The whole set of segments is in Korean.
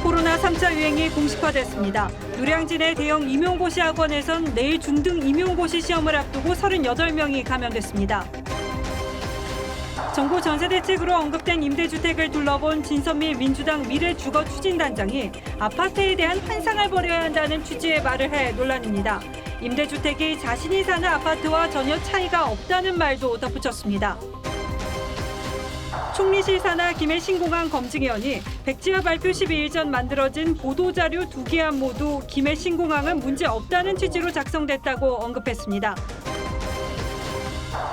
코로나 3차 유행이 공식화됐습니다. 노량진의 대형 임용고시 학원에선 내일 중등 임용고시 시험을 앞두고 38명이 감염됐습니다. 정부 전세 대책으로 언급된 임대주택을 둘러본 진선밀 민주당 미래주거추진단장이 아파트에 대한 환상을 버려야 한다는 취지의 말을 해 논란입니다. 임대주택이 자신이 사는 아파트와 전혀 차이가 없다는 말도 덧붙였습니다. 총리실 산하 김해 신공항 검증위원이 백지화 발표 12일 전 만들어진 보도자료 2개안 모두 김해 신공항은 문제 없다는 취지로 작성됐다고 언급했습니다.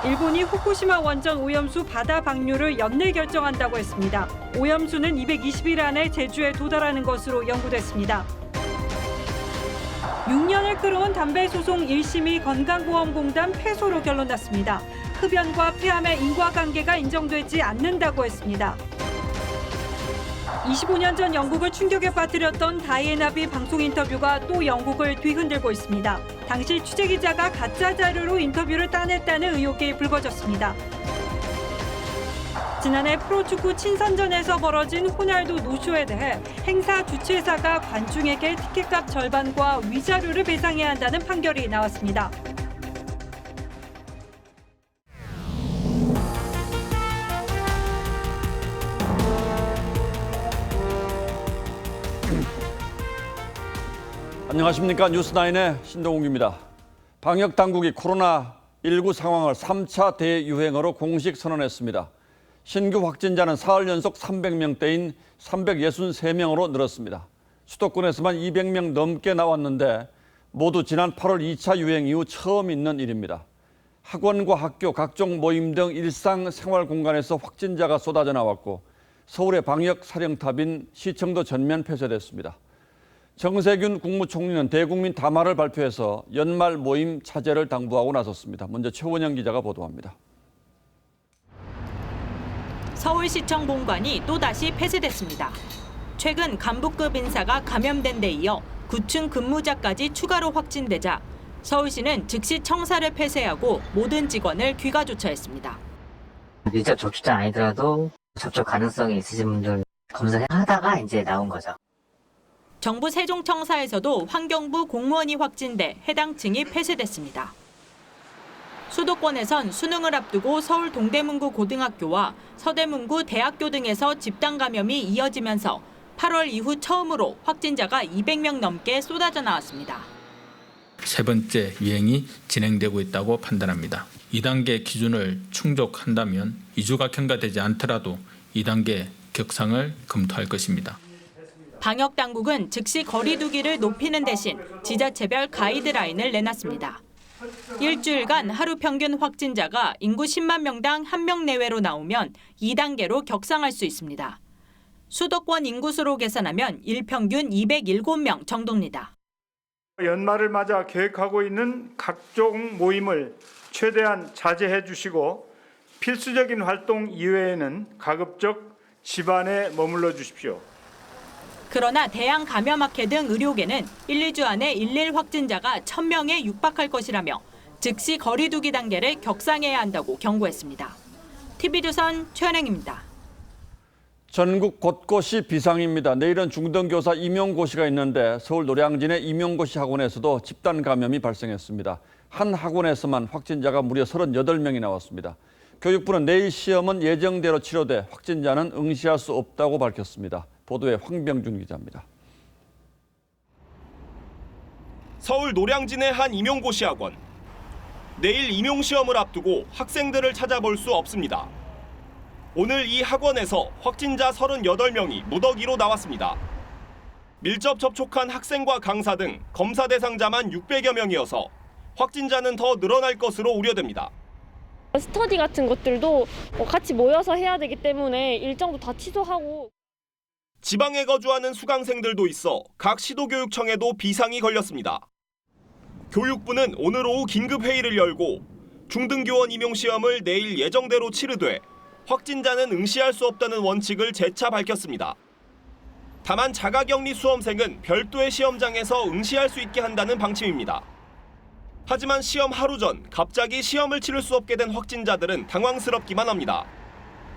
일본이 후쿠시마 원전 오염수 바다 방류를 연내 결정한다고 했습니다. 오염수는 220일 안에 제주에 도달하는 것으로 연구됐습니다. 6년을 끌어온 담배 소송 1심이 건강보험공단 패소로 결론났습니다. 흡연과 폐암의 인과관계가 인정되지 않는다고 했습니다. 25년 전 영국을 충격에 빠뜨렸던 다이애나비 방송 인터뷰가 또 영국을 뒤흔들고 있습니다. 당시 취재기자가 가짜 자료로 인터뷰를 따냈다는 의혹이 불거졌습니다. 지난해 프로축구 친선전에서 벌어진 호날두 노쇼에 대해 행사 주최사가 관중에게 티켓값 절반과 위자료를 배상해야 한다는 판결이 나왔습니다. 안녕하십니까. 뉴스9의 신동욱입니다. 방역당국이 코로나19 상황을 3차 대유행어로 공식 선언했습니다. 신규 확진자는 사흘 연속 300명대인 363명으로 늘었습니다. 수도권에서만 200명 넘게 나왔는데 모두 지난 8월 2차 유행 이후 처음 있는 일입니다. 학원과 학교, 각종 모임 등 일상생활 공간에서 확진자가 쏟아져 나왔고 서울의 방역 사령탑인 시청도 전면 폐쇄됐습니다. 정세균 국무총리는 대국민 담화를 발표해서 연말 모임 자제를 당부하고 나섰습니다. 먼저 최원영 기자가 보도합니다. 서울시청 본관이 또다시 폐쇄됐습니다. 최근 간부급 인사가 감염된 데 이어 9층 근무자까지 추가로 확진되자 서울시는 즉시 청사를 폐쇄하고 모든 직원을 귀가 조처했습니다. 밀접 접촉자 아니더라도 접촉 가능성이 있으신 분들 검사하다가 이제 나온 거죠. 정부 세종청사에서도 환경부 공무원이 확진돼 해당 층이 폐쇄됐습니다. 수도권에선 수능을 앞두고 서울 동대문구 고등학교와 서대문구 대학교 등에서 집단 감염이 이어지면서 8월 이후 처음으로 확진자가 200명 넘게 쏟아져 나왔습니다. 세 번째 유행이 진행되고 있다고 판단합니다. 2단계 기준을 충족한다면 2주가 경과되지 않더라도 2단계 격상을 검토할 것입니다. 방역당국은 즉시 거리 두기를 높이는 대신 지자체별 가이드라인을 내놨습니다. 일주일간 하루 평균 확진자가 인구 10만 명당 1명 내외로 나오면 2단계로 격상할 수 있습니다. 수도권 인구수로 계산하면 일평균 207명 정도입니다. 연말을 맞아 계획하고 있는 각종 모임을 최대한 자제해 주시고 필수적인 활동 이외에는 가급적 집안에 머물러 주십시오. 그러나 대양감염학회 등 의료계는 1, 2주 안에 일일 확진자가 1,000명에 육박할 것이라며 즉시 거리 두기 단계를 격상해야 한다고 경고했습니다. TV조선 최은행입니다. 전국 곳곳이 비상입니다. 내일은 중등교사 임용고시가 있는데 서울 노량진의 임용고시 학원에서도 집단 감염이 발생했습니다. 한 학원에서만 확진자가 무려 38명이 나왔습니다. 교육부는 내일 시험은 예정대로 치러돼 확진자는 응시할 수 없다고 밝혔습니다. 보도에 황병준 기자입니다. 서울 노량진의 한 임용고시 학원. 내일 임용시험을 앞두고 학생들을 찾아볼 수 없습니다. 오늘 이 학원에서 확진자 38명이 무더기로 나왔습니다. 밀접 접촉한 학생과 강사 등 검사 대상자만 600여 명이어서 확진자는 더 늘어날 것으로 우려됩니다. 스터디 같은 것들도 같이 모여서 해야 되기 때문에 일정도 다 취소하고. 지방에 거주하는 수강생들도 있어 각 시도교육청에도 비상이 걸렸습니다. 교육부는 오늘 오후 긴급회의를 열고 중등교원 임용시험을 내일 예정대로 치르되 확진자는 응시할 수 없다는 원칙을 재차 밝혔습니다. 다만 자가격리 수험생은 별도의 시험장에서 응시할 수 있게 한다는 방침입니다. 하지만 시험 하루 전 갑자기 시험을 치를 수 없게 된 확진자들은 당황스럽기만 합니다.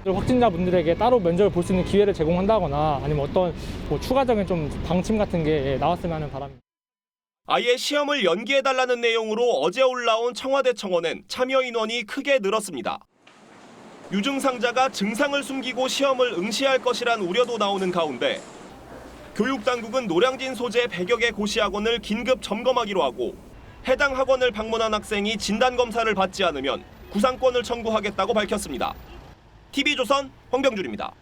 확진자분들에게 따로 면접을 볼 수 있는 기회를 제공한다거나 아니면 어떤 추가적인 좀 방침 같은 게 나왔으면 하는 바람입니다. 아예 시험을 연기해달라는 내용으로 어제 올라온 청와대 청원엔 참여 인원이 크게 늘었습니다. 유증상자가 증상을 숨기고 시험을 응시할 것이란 우려도 나오는 가운데 교육당국은 노량진 소재 100여 개 고시학원을 긴급 점검하기로 하고 해당 학원을 방문한 학생이 진단검사를 받지 않으면 구상권을 청구하겠다고 밝혔습니다. TV조선 황병준입니다.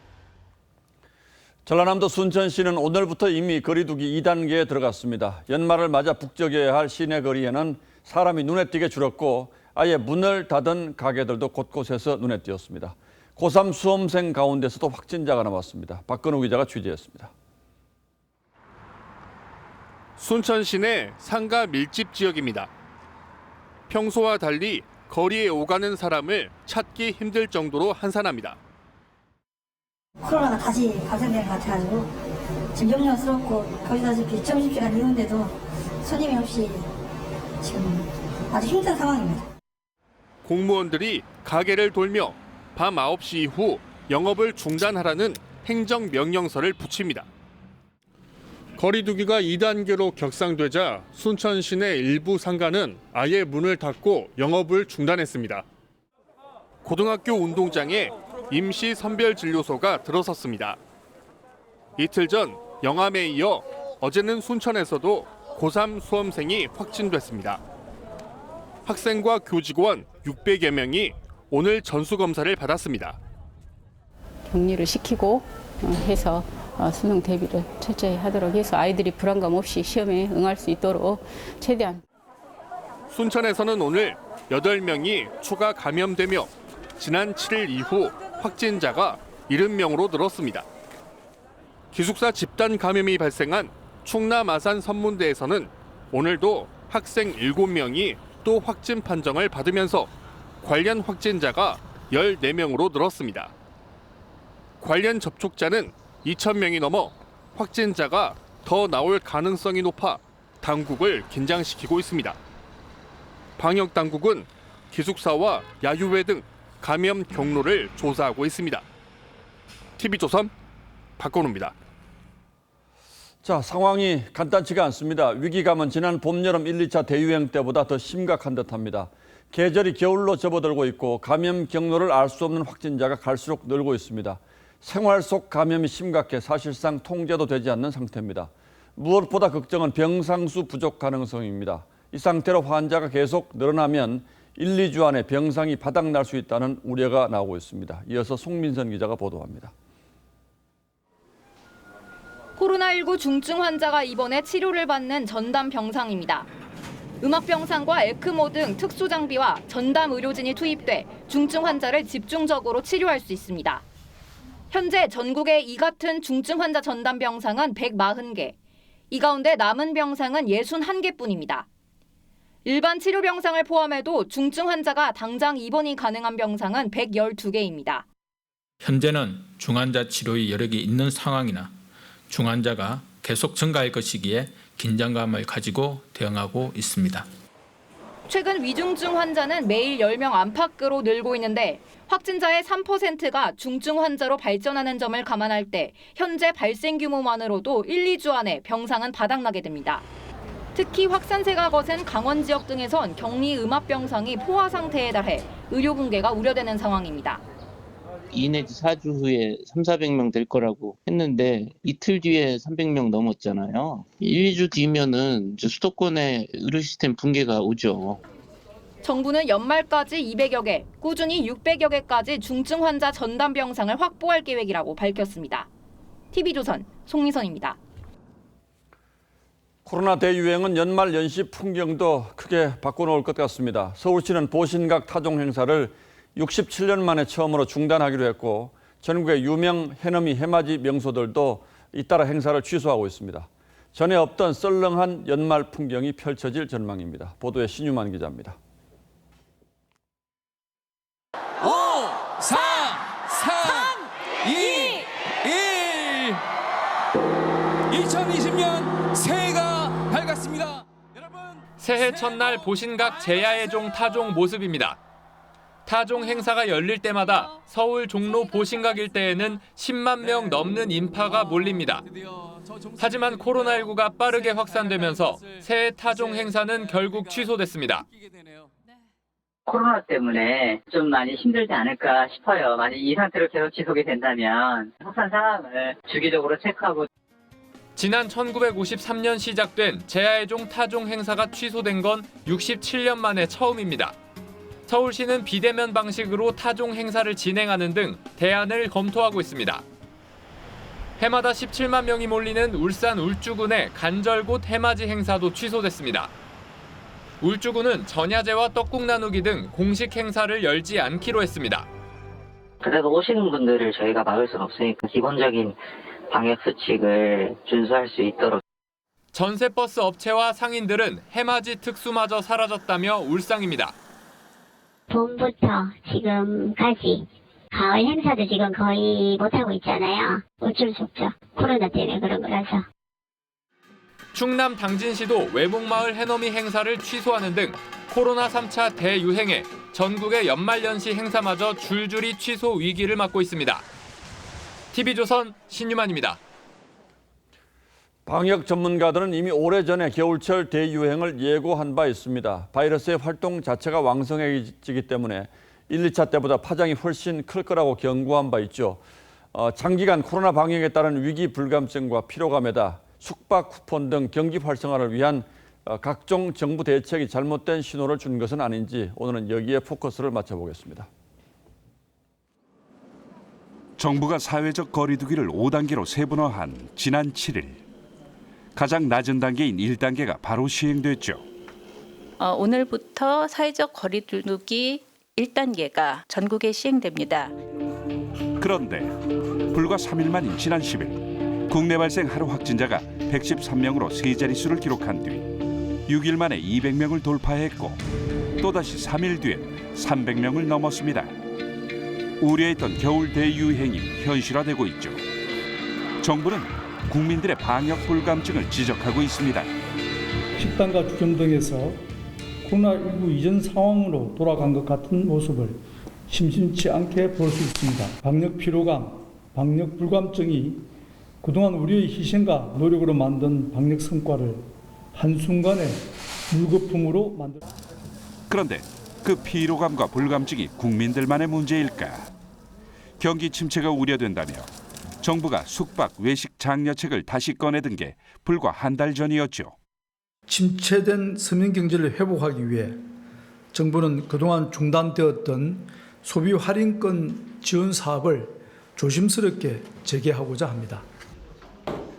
전라남도 순천시는 오늘부터 이미 거리두기 2단계에 들어갔습니다. 연말을 맞아 북적여야 할 시내 거리에는 사람이 눈에 띄게 줄었고 아예 문을 닫은 가게들도 곳곳에서 눈에 띄었습니다. 고3 수험생 가운데서도 확진자가 나왔습니다. 박근우 기자가 취재했습니다. 순천 시내 상가 밀집 지역입니다. 평소와 달리 거리에 오가는 사람을 찾기 힘들 정도로 한산합니다. 코로나가 다시 감염되는 것 같아가지고 지금 염려스럽고 보시다시피 점심시간 이후인데도 손님이 없이 지금 아주 힘든 상황입니다. 공무원들이 가게를 돌며 밤 9시 이후 영업을 중단하라는 행정명령서를 붙입니다. 거리두기가 2단계로 격상되자 순천 시내 일부 상가는 아예 문을 닫고 영업을 중단했습니다. 고등학교 운동장에 임시 선별진료소가 들어섰습니다. 이틀 전 영암에 이어 어제는 순천에서도 고3 수험생이 확진됐습니다. 학생과 교직원 600여 명이 오늘 전수검사를 받았습니다. 격리를 시키고 해서 수능 대비를 철저히 하도록 해서 아이들이 불안감 없이 시험에 응할 수 있도록 최대한. 순천에서는 오늘 8명이 추가 감염되며 지난 7일 이후 확진자가 70명으로 늘었습니다. 기숙사 집단 감염이 발생한 충남 아산 선문대에서는 오늘도 학생 7명이 또 확진 판정을 받으면서 관련 확진자가 14명으로 늘었습니다. 관련 접촉자는 2,000명이 넘어 확진자가 더 나올 가능성이 높아 당국을 긴장시키고 있습니다. 방역당국은 기숙사와 야유회 등 감염 경로를 조사하고 있습니다. TV조선 박건우입니다. 자, 상황이 간단치가 않습니다. 위기감은 지난 봄, 여름 1, 2차 대유행 때보다 더 심각한 듯합니다. 계절이 겨울로 접어들고 있고 감염 경로를 알 수 없는 확진자가 갈수록 늘고 있습니다. 생활 속 감염이 심각해 사실상 통제도 되지 않는 상태입니다. 무엇보다 걱정은 병상수 부족 가능성입니다. 이 상태로 환자가 계속 늘어나면 1, 2주 안에 병상이 바닥날 수 있다는 우려가 나오고 있습니다. 이어서 송민선 기자가 보도합니다. 코로나19 중증 환자가 입원해 치료를 받는 전담 병상입니다. 음압병상과 에크모 등 특수 장비와 전담 의료진이 투입돼 중증 환자를 집중적으로 치료할 수 있습니다. 현재 전국에 이 같은 중증 환자 전담 병상은 140개, 이 가운데 남은 병상은 61개뿐입니다. 일반 치료 병상을 포함해도 중증 환자가 당장 입원이 가능한 병상은 112개입니다. 현재는 중환자 치료의 여력이 있는 상황이나 중환자가 계속 증가할 것이기에 긴장감을 가지고 대응하고 있습니다. 최근 위중증 환자는 매일 10명 안팎으로 늘고 있는데 확진자의 3%가 중증 환자로 발전하는 점을 감안할 때 현재 발생 규모만으로도 1, 2주 안에 병상은 바닥나게 됩니다. 특히 확산세가 거센 강원 지역 등에선 격리 음압병상이 포화 상태에 달해 의료 붕괴가 우려되는 상황입니다. 2 내지 4주 후에 300~400명 될 거라고 했는데 이틀 뒤에 300명 넘었잖아요. 1, 2주 뒤면은 수도권의 의료 시스템 붕괴가 오죠. 정부는 연말까지 200여 개, 꾸준히 600여 개까지 중증 환자 전담 병상을 확보할 계획이라고 밝혔습니다. TV조선 송미선입니다. 코로나 대유행은 연말 연시 풍경도 크게 바꿔놓을 것 같습니다. 서울시는 보신각 타종 행사를 67년 만에 처음으로 중단하기로 했고 전국의 유명 해넘이 해맞이 명소들도 잇따라 행사를 취소하고 있습니다. 전에 없던 썰렁한 연말 풍경이 펼쳐질 전망입니다. 보도에 신유만 기자입니다. 5, 4, 3, 2, 1 2020년 새해가 밝았습니다. 여러분, 새해 첫날 보신각 제야의 종 타종 모습입니다. 타종 행사가 열릴 때마다 서울 종로 보신각 일대에는 10만 명 넘는 인파가 몰립니다. 하지만 코로나19가 빠르게 확산되면서 새해 타종 행사는 결국 취소됐습니다. 코로나 때문에 좀 많이 힘들지 않을까 싶어요. 만약 이 상태로 계속 지속이 된다면 확산 상황을 주기적으로 체크하고. 지난 1953년 시작된 제아의종 타종 행사가 취소된 건 67년 만에 처음입니다. 서울시는 비대면 방식으로 타종 행사를 진행하는 등 대안을 검토하고 있습니다. 해마다 17만 명이 몰리는 울산 울주군의 간절곶 해맞이 행사도 취소됐습니다. 울주군은 전야제와 떡국 나누기 등 공식 행사를 열지 않기로 했습니다. 그래도 오시는 분들을 저희가 막을 수는 없으니까 기본적인 방역 수칙을 준수할 수 있도록. 전세버스 업체와 상인들은 해맞이 특수마저 사라졌다며 울상입니다. 봄부터 지금까지 가을 행사도 지금 거의 못하고 있잖아요. 어쩔 수 없죠. 코로나 때문에 그런 거라서. 충남 당진시도 외복마을 해넘이 행사를 취소하는 등 코로나 3차 대유행에 전국의 연말연시 행사마저 줄줄이 취소 위기를 맞고 있습니다. TV조선 신유만입니다. 방역 전문가들은 이미 오래전에 겨울철 대유행을 예고한 바 있습니다. 바이러스의 활동 자체가 왕성해지기 때문에 1, 2차 때보다 파장이 훨씬 클 거라고 경고한 바 있죠. 장기간 코로나 방역에 따른 위기 불감증과 피로감에다 숙박 쿠폰 등 경기 활성화를 위한 각종 정부 대책이 잘못된 신호를 준 것은 아닌지 오늘은 여기에 포커스를 맞춰보겠습니다. 정부가 사회적 거리 두기를 5단계로 세분화한 지난 7일. 가장 낮은 단계인 1단계가 바로 시행됐죠. 오늘부터 사회적 거리 두기 1단계가 전국에 시행됩니다. 그런데 불과 3일 만인 지난 10일 국내 발생 하루 확진자가 113명으로 세 자릿수를 기록한 뒤 6일 만에 200명을 돌파했고 또다시 3일 뒤엔 300명을 넘었습니다. 우려했던 겨울 대유행이 현실화되고 있죠. 정부는 국민들의 방역 불감증을 지적하고 있습니다. 식당과 주점 등에서 코로나19 이전 상황으로 돌아간 것 같은 모습을 심심치 않게 볼 수 있습니다. 방역 피로감, 방역 불감증이 그동안 우리의 희생과 노력으로 만든 방역 성과를 한순간에 물거품으로 만들. 그런데 그 피로감과 불감증이 국민들만의 문제일까? 경기 침체가 우려된다며 정부가 숙박, 외식 장려책을 다시 꺼내든 게 불과 한 달 전이었죠. 침체된 서민 경제를 회복하기 위해 정부는 그동안 중단되었던 소비 할인권 지원 사업을 조심스럽게 재개하고자 합니다.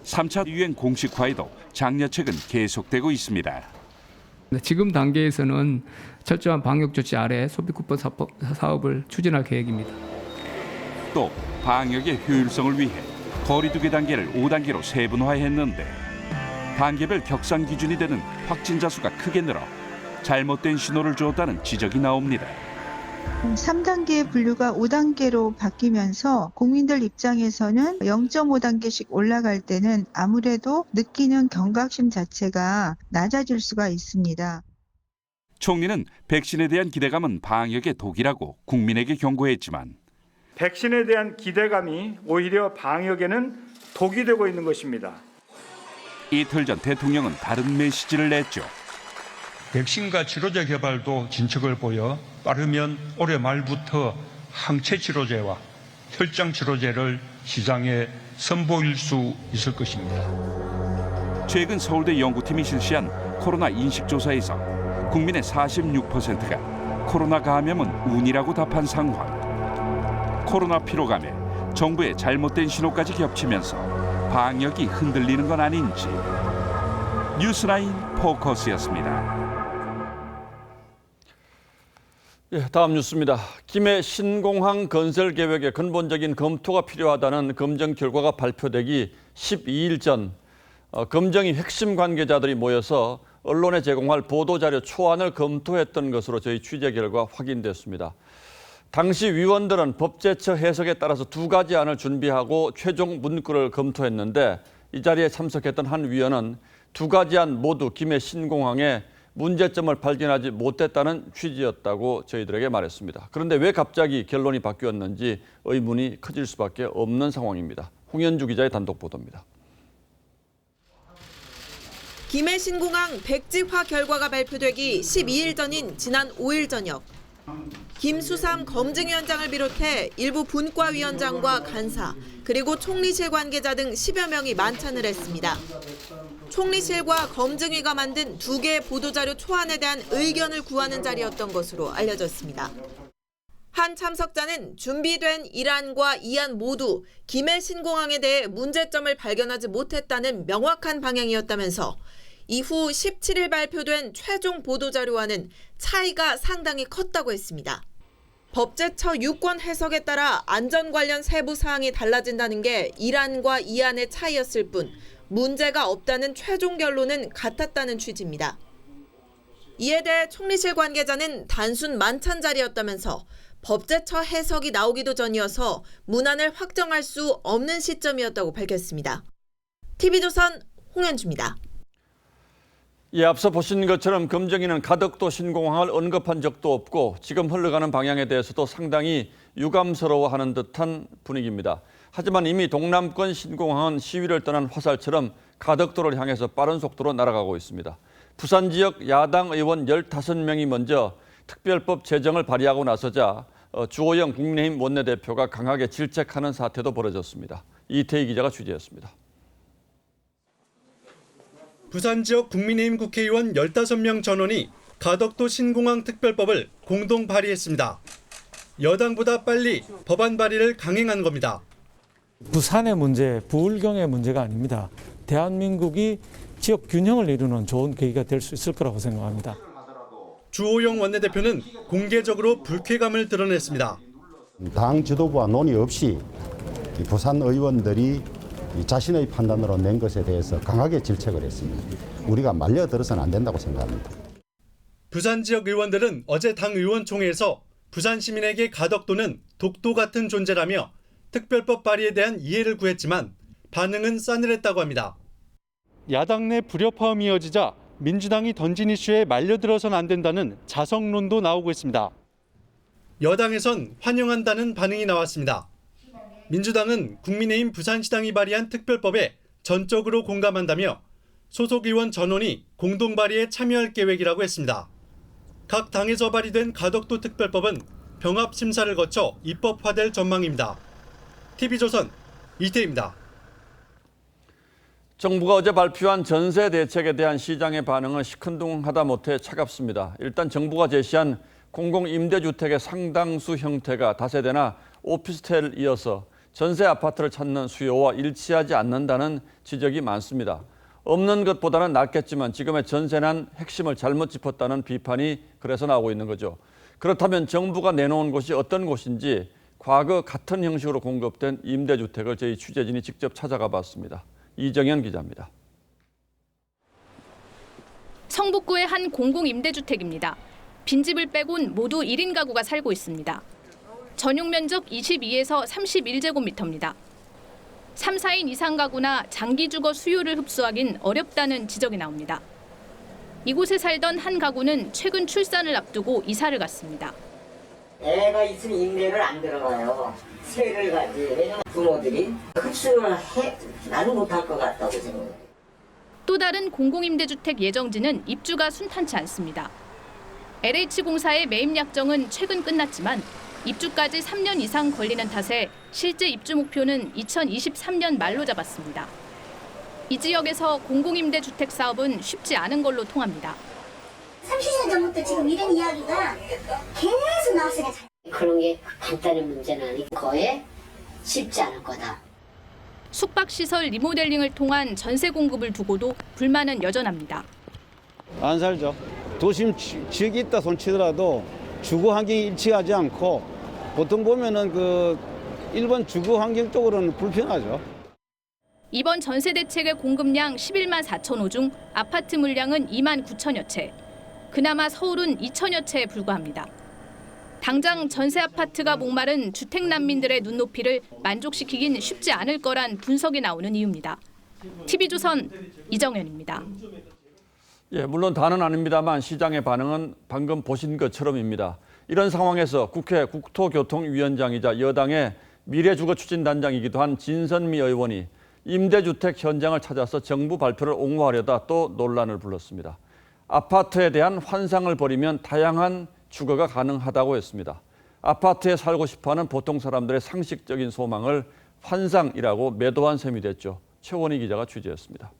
3차 유행 공식화에도 장려책은 계속되고 있습니다. 지금 단계에서는 철저한 방역 조치 아래 소비 쿠폰 사업을 추진할 계획입니다. 또 방역의 효율성을 위해 거리 두기 단계를 5단계로 세분화했는데 단계별 격상 기준이 되는 확진자 수가 크게 늘어 잘못된 신호를 주었다는 지적이 나옵니다. 3단계 분류가 5단계로 바뀌면서 국민들 입장에서는 0.5단계씩 올라갈 때는 아무래도 느끼는 경각심 자체가 낮아질 수가 있습니다. 총리는 백신에 대한 기대감은 방역의 독이라고 국민에게 경고했지만 백신에 대한 기대감이 오히려 방역에는 독이 되고 있는 것입니다. 이틀 전 대통령은 다른 메시지를 냈죠. 백신과 치료제 개발도 진척을 보여 빠르면 올해 말부터 항체 치료제와 혈장 치료제를 시장에 선보일 수 있을 것입니다. 최근 서울대 연구팀이 실시한 코로나 인식조사에서 국민의 46%가 코로나 감염은 운이라고 답한 상황. 코로나 피로감에 정부의 잘못된 신호까지 겹치면서 방역이 흔들리는 건 아닌지. 뉴스라인 포커스였습니다. 다음 뉴스입니다. 김해 신공항 건설 계획의 근본적인 검토가 필요하다는 검증 결과가 발표되기 12일 전 검증이 핵심 관계자들이 모여서 언론에 제공할 보도자료 초안을 검토했던 것으로 저희 취재 결과 확인됐습니다. 당시 위원들은 법제처 해석에 따라서 두 가지 안을 준비하고 최종 문구를 검토했는데 이 자리에 참석했던 한 위원은 두 가지 안 모두 김해 신공항에 문제점을 발견하지 못했다는 취지였다고 저희들에게 말했습니다. 그런데 왜 갑자기 결론이 바뀌었는지 의문이 커질 수밖에 없는 상황입니다. 홍현주 기자의 단독 보도입니다. 김해 신공항 백지화 결과가 발표되기 12일 전인 지난 5일 저녁, 김수삼 검증위원장을 비롯해 일부 분과위원장과 간사, 그리고 총리실 관계자 등 10여 명이 만찬을 했습니다. 총리실과 검증위가 만든 2개의 보도자료 초안에 대한 의견을 구하는 자리였던 것으로 알려졌습니다. 한 참석자는 준비된 1안과 2안 모두 김해 신공항에 대해 문제점을 발견하지 못했다는 명확한 방향이었다면서 이후 17일 발표된 최종 보도자료와는 차이가 상당히 컸다고 했습니다. 법제처 유권 해석에 따라 안전 관련 세부 사항이 달라진다는 게 1안과 2안의 차이였을 뿐 문제가 없다는 최종 결론은 같았다는 취지입니다. 이에 대해 총리실 관계자는 단순 만찬 자리였다면서 법제처 해석이 나오기도 전이어서 문안을 확정할 수 없는 시점이었다고 밝혔습니다. TV조선 홍현주입니다. 예, 앞서 보신 것처럼 검증위는 가덕도 신공항을 언급한 적도 없고 지금 흘러가는 방향에 대해서도 상당히 유감스러워하는 듯한 분위기입니다. 하지만 이미 동남권 신공항은 시위를 떠난 화살처럼 가덕도를 향해서 빠른 속도로 날아가고 있습니다. 부산 지역 야당 의원 15명이 먼저 특별법 제정을 발의하고 나서자 주호영 국민의힘 원내대표가 강하게 질책하는 사태도 벌어졌습니다. 이태희 기자가 취재했습니다. 부산 지역 국민의힘 국회의원 15명 전원이 가덕도 신공항 특별법을 공동 발의했습니다. 여당보다 빨리 법안 발의를 강행한 겁니다. 부산의 문제, 부울경의 문제가 아닙니다. 대한민국이 지역 균형을 이루는 좋은 계기가 될 수 있을 거라고 생각합니다. 주호영 원내대표는 공개적으로 불쾌감을 드러냈습니다. 당 지도부와 논의 없이 부산 의원들이 자신의 판단으로 낸 것에 대해서 강하게 질책을 했습니다. 우리가 말려들어서는 안 된다고 생각합니다. 부산 지역 의원들은 어제 당 의원총회에서 부산 시민에게 가덕도는 독도 같은 존재라며 특별법 발의에 대한 이해를 구했지만 반응은 싸늘했다고 합니다. 야당 내 불협화음이 이어지자 민주당이 던진 이슈에 말려들어서는 안 된다는 자성론도 나오고 있습니다. 여당에선 환영한다는 반응이 나왔습니다. 민주당은 국민의힘 부산시당이 발의한 특별법에 전적으로 공감한다며 소속 의원 전원이 공동 발의에 참여할 계획이라고 했습니다. 각 당에서 발의된 가덕도 특별법은 병합 심사를 거쳐 입법화될 전망입니다. TV조선 이태희입니다. 정부가 어제 발표한 전세 대책에 대한 시장의 반응은 시큰둥하다 못해 차갑습니다. 일단 정부가 제시한 공공임대주택의 상당수 형태가 다세대나 오피스텔을 이어서 전세 아파트를 찾는 수요와 일치하지 않는다는 지적이 많습니다. 없는 것보다는 낫겠지만 지금의 전세난 핵심을 잘못 짚었다는 비판이 그래서 나오고 있는 거죠. 그렇다면 정부가 내놓은 곳이 어떤 곳인지 과거 같은 형식으로 공급된 임대주택을 저희 취재진이 직접 찾아가 봤습니다. 이정현 기자입니다. 성북구의 한 공공임대주택입니다. 빈집을 빼곤 모두 1인 가구가 살고 있습니다. 전용 면적 22에서 31제곱미터입니다. 3, 4인 이상 가구나 장기 주거 수요를 흡수하긴 어렵다는 지적이 나옵니다. 이곳에 살던 한 가구는 최근 출산을 앞두고 이사를 갔습니다. 애가 있으면 임대를 안 들어가요. 세를 가지. 왜냐면 부모들이 흡수를 나는 못할 것 같다고 생각해요. 또 다른 공공임대주택 예정지는 입주가 순탄치 않습니다. LH공사의 매입 약정은 최근 끝났지만 입주까지 3년 이상 걸리는 탓에 실제 입주 목표는 2023년 말로 잡았습니다. 이 지역에서 공공임대주택 사업은 쉽지 않은 걸로 통합니다. 30년 전부터 지금 이런 이야기가 계속 나왔으니까 그런 게 간단한 문제는 아니고 거의 쉽지 않을 거다. 숙박시설 리모델링을 통한 전세 공급을 두고도 불만은 여전합니다. 안 살죠. 도심 지역에 있다 손치더라도 주거 환경이 일치하지 않고 보통 보면은 그 일반 주거 환경 쪽으로는 불편하죠. 이번 전세 대책의 공급량 11만 4천 호 중 아파트 물량은 2만 9천여 채. 그나마 서울은 2천여 채에 불과합니다. 당장 전세 아파트가 목마른 주택 난민들의 눈높이를 만족시키긴 쉽지 않을 거란 분석이 나오는 이유입니다. TV조선 이정현입니다. 물론 다는 아닙니다만 시장의 반응은 방금 보신 것처럼입니다. 이런 상황에서 국회 국토교통위원장이자 여당의 미래주거추진단장이기도 한 진선미 의원이 임대주택 현장을 찾아서 정부 발표를 옹호하려다 또 논란을 불렀습니다. 아파트에 대한 환상을 버리면 다양한 주거가 가능하다고 했습니다. 아파트에 살고 싶어하는 보통 사람들의 상식적인 소망을 환상이라고 매도한 셈이 됐죠. 최원희 기자가 취재했습니다.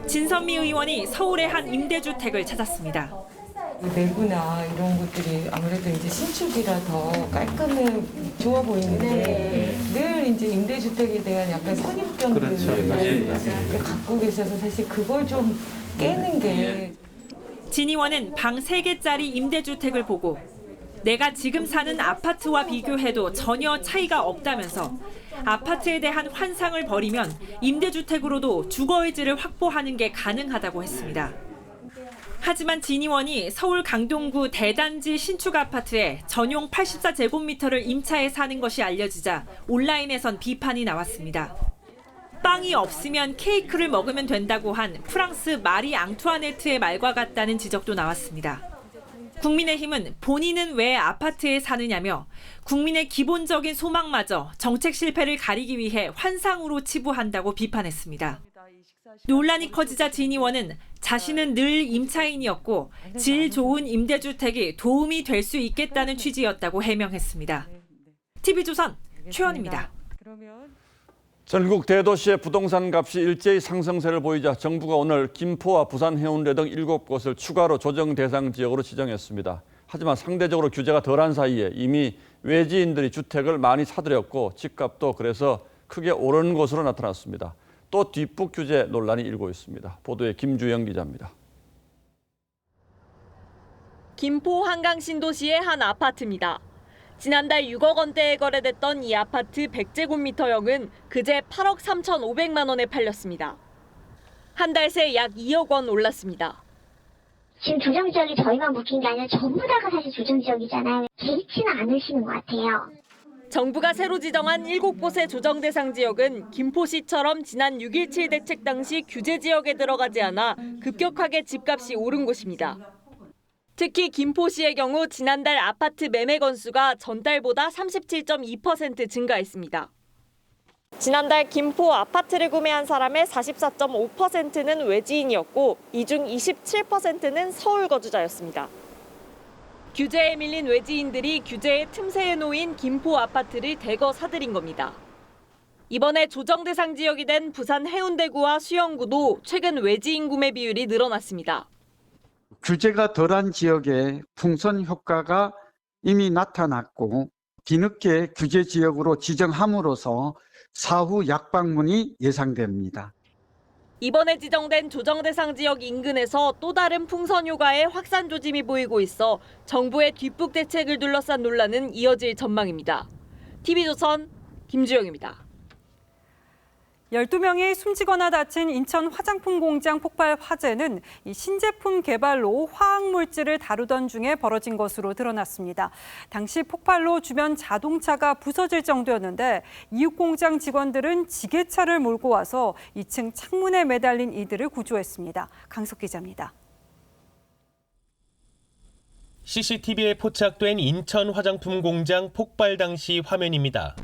진선미 의원이 서울의 한 임대주택을 찾았습니다. 내부나 이런 것들이 아무래도 이제 신축이라 더 깔끔해 좋아 보이는데 늘 이제 임대주택에 대한 약간 선입견들을 갖고 계셔서 사실 그걸 좀 깨는 게. 진 의원은 방 3개짜리 임대주택을 보고 내가 지금 사는 아파트와 비교해도 전혀 차이가 없다면서 아파트에 대한 환상을 버리면 임대주택으로도 주거의지를 확보하는 게 가능하다고 했습니다. 하지만 진 의원이 서울 강동구 대단지 신축 아파트에 전용 84제곱미터를 임차해 사는 것이 알려지자 온라인에선 비판이 나왔습니다. 빵이 없으면 케이크를 먹으면 된다고 한 프랑스 마리 앙투아네트의 말과 같다는 지적도 나왔습니다. 국민의힘은 본인은 왜 아파트에 사느냐며 국민의 기본적인 소망마저 정책 실패를 가리기 위해 환상으로 치부한다고 비판했습니다. 논란이 커지자 진 의원은 자신은 늘 임차인이었고 질 좋은 임대주택이 도움이 될 수 있겠다는 취지였다고 해명했습니다. TV조선 최원입니다. 전국 대도시의 부동산 값이 일제히 상승세를 보이자 정부가 오늘 김포와 부산 해운대 등 7곳을 추가로 조정 대상 지역으로 지정했습니다. 하지만 상대적으로 규제가 덜한 사이에 이미 외지인들이 주택을 많이 사들였고 집값도 그래서 크게 오른 것으로 나타났습니다. 또 뒷북 규제 논란이 일고 있습니다. 보도에 김주영 기자입니다. 김포 한강 신도시의 한 아파트입니다. 지난달 6억 원대에 거래됐던 이 아파트 100제곱미터형은 그제 8억 3,500만 원에 팔렸습니다. 한 달 새 약 2억 원 올랐습니다. 지금 조정지역이 저희만 묶인 게 아니라 전부 다가 사실 조정지역이잖아요. 개의치는 않으시는 것 같아요. 정부가 새로 지정한 7곳의 조정 대상 지역은 김포시처럼 지난 6.17 대책 당시 규제 지역에 들어가지 않아 급격하게 집값이 오른 곳입니다. 특히 김포시의 경우 지난달 아파트 매매 건수가 전달보다 37.2% 증가했습니다. 지난달 김포 아파트를 구매한 사람의 44.5%는 외지인이었고 이 중 27%는 서울 거주자였습니다. 규제에 밀린 외지인들이 규제의 틈새에 놓인 김포 아파트를 대거 사들인 겁니다. 이번에 조정 대상 지역이 된 부산 해운대구와 수영구도 최근 외지인 구매 비율이 늘어났습니다. 규제가 덜한 지역의 풍선 효과가 이미 나타났고 뒤늦게 규제 지역으로 지정함으로써 사후 약방문이 예상됩니다. 이번에 지정된 조정 대상 지역 인근에서 또 다른 풍선 효과의 확산 조짐이 보이고 있어 정부의 뒷북 대책을 둘러싼 논란은 이어질 전망입니다. TV조선 김주영입니다. 12명이 숨지거나 다친 인천 화장품 공장 폭발 화재는 이 신제품 개발로 화학물질을 다루던 중에 벌어진 것으로 드러났습니다. 당시 폭발로 주변 자동차가 부서질 정도였는데 이웃 공장 직원들은 지게차를 몰고 와서 2층 창문에 매달린 이들을 구조했습니다. 강석 기자입니다. CCTV에 포착된 인천 화장품 공장 폭발 당시 화면입니다.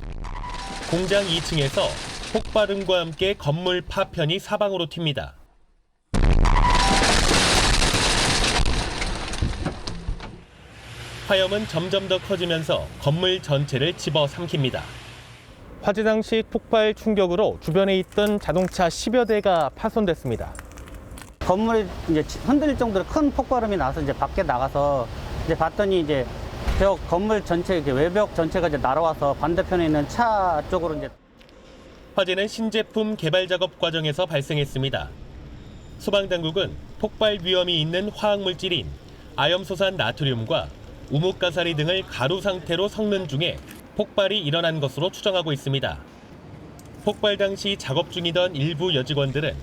공장 2층에서 폭발음과 함께 건물 파편이 사방으로 튑니다. 화염은 점점 더 커지면서 건물 전체를 집어삼킵니다. 화재 당시 폭발 충격으로 주변에 있던 자동차 10여 대가 파손됐습니다. 건물이 이제 흔들릴 정도로 큰 폭발음이 나서 이제 밖에 나가서 이제 봤더니 이제 벽 건물 전체 외벽 전체가 이제 날아와서 반대편에 있는 차 쪽으로 이제. 화재는 신제품 개발 작업 과정에서 발생했습니다. 소방당국은 폭발 위험이 있는 화학물질인 아염소산 나트륨과 우뭇가사리 등을 가루 상태로 섞는 중에 폭발이 일어난 것으로 추정하고 있습니다. 폭발 당시 작업 중이던 일부 여직원들은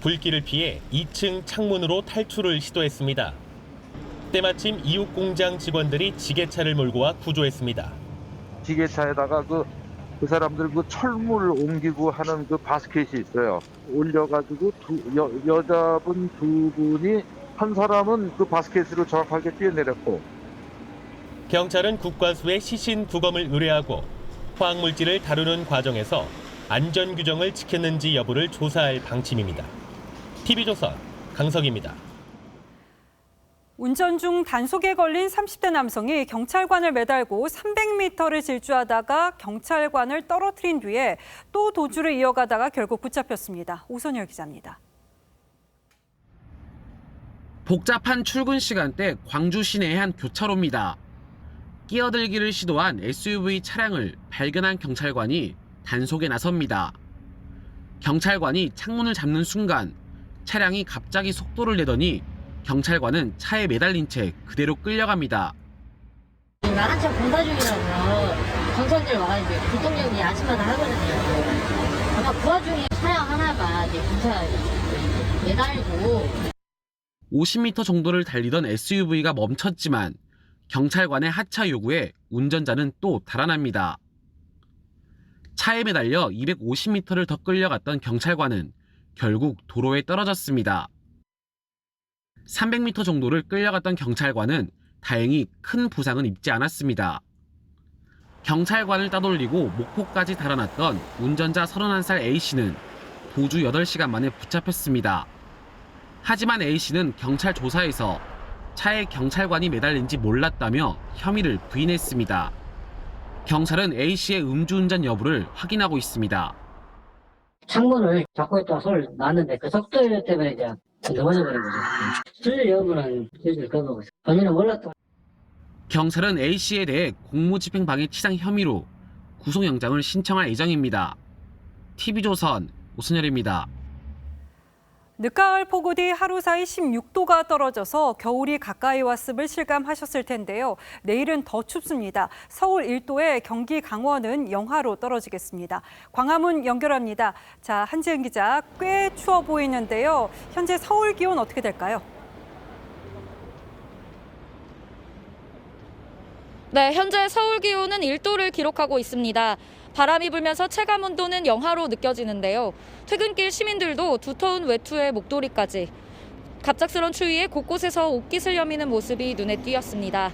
불길을 피해 2층 창문으로 탈출을 시도했습니다. 때마침 이웃 공장 직원들이 지게차를 몰고 와 구조했습니다. 지게차에다가 그 그 사람들 그 철물 옮기고 하는 그 바스켓이 있어요. 올려가지고 여자분 두 분이 한 사람은 그 바스켓으로 정확하게 뛰어내렸고. 경찰은 국과수에 시신 부검을 의뢰하고 화학물질을 다루는 과정에서 안전 규정을 지켰는지 여부를 조사할 방침입니다. TV조선 강석입니다. 운전 중 단속에 걸린 30대 남성이 경찰관을 매달고 300m를 질주하다가 경찰관을 떨어뜨린 뒤에 또 도주를 이어가다가 결국 붙잡혔습니다. 오선열 기자입니다. 복잡한 출근 시간대 광주 시내의 한 교차로입니다. 끼어들기를 시도한 SUV 차량을 발견한 경찰관이 단속에 나섭니다. 경찰관이 창문을 잡는 순간 차량이 갑자기 속도를 내더니 경찰관은 차에 매달린 채 그대로 끌려갑니다. 나한테 공사 중이라고 경찰들 와가지고 교통정리 아침마다 하거든요. 아마 그 와중에 차량 하나가 이제 경찰 매달고 50m 정도를 달리던 SUV가 멈췄지만 경찰관의 하차 요구에 운전자는 또 달아납니다. 차에 매달려 250m를 더 끌려갔던 경찰관은 결국 도로에 떨어졌습니다. 300m 정도를 끌려갔던 경찰관은 다행히 큰 부상은 입지 않았습니다. 경찰관을 따돌리고 목포까지 달아났던 운전자 31살 A씨는 도주 8시간 만에 붙잡혔습니다. 하지만 A씨는 경찰 조사에서 차에 경찰관이 매달린지 몰랐다며 혐의를 부인했습니다. 경찰은 A씨의 음주운전 여부를 확인하고 있습니다. 창문을 잡고 있다가 손을 놨는데 그 속도 때문에 이제 넘어져 버린 거죠. 술래 여부는 실질 거고 본인은 몰랐던. 경찰은 A씨에 대해 공무집행방해 치상 혐의로 구속영장을 신청할 예정입니다. TV조선 오순열입니다. 늦가을 폭우 뒤 하루 사이 16도가 떨어져서 겨울이 가까이 왔음을 실감하셨을 텐데요. 내일은 더 춥습니다. 서울 1도에 경기 강원은 영하로 떨어지겠습니다. 광화문 연결합니다. 자, 한지은 기자, 꽤 추워 보이는데요. 현재 서울 기온 어떻게 될까요? 네, 현재 서울 기온은 1도를 기록하고 있습니다. 바람이 불면서 체감 온도는 영하로 느껴지는데요. 퇴근길 시민들도 두터운 외투에 목도리까지 갑작스런 추위에 곳곳에서 옷깃을 여미는 모습이 눈에 띄었습니다.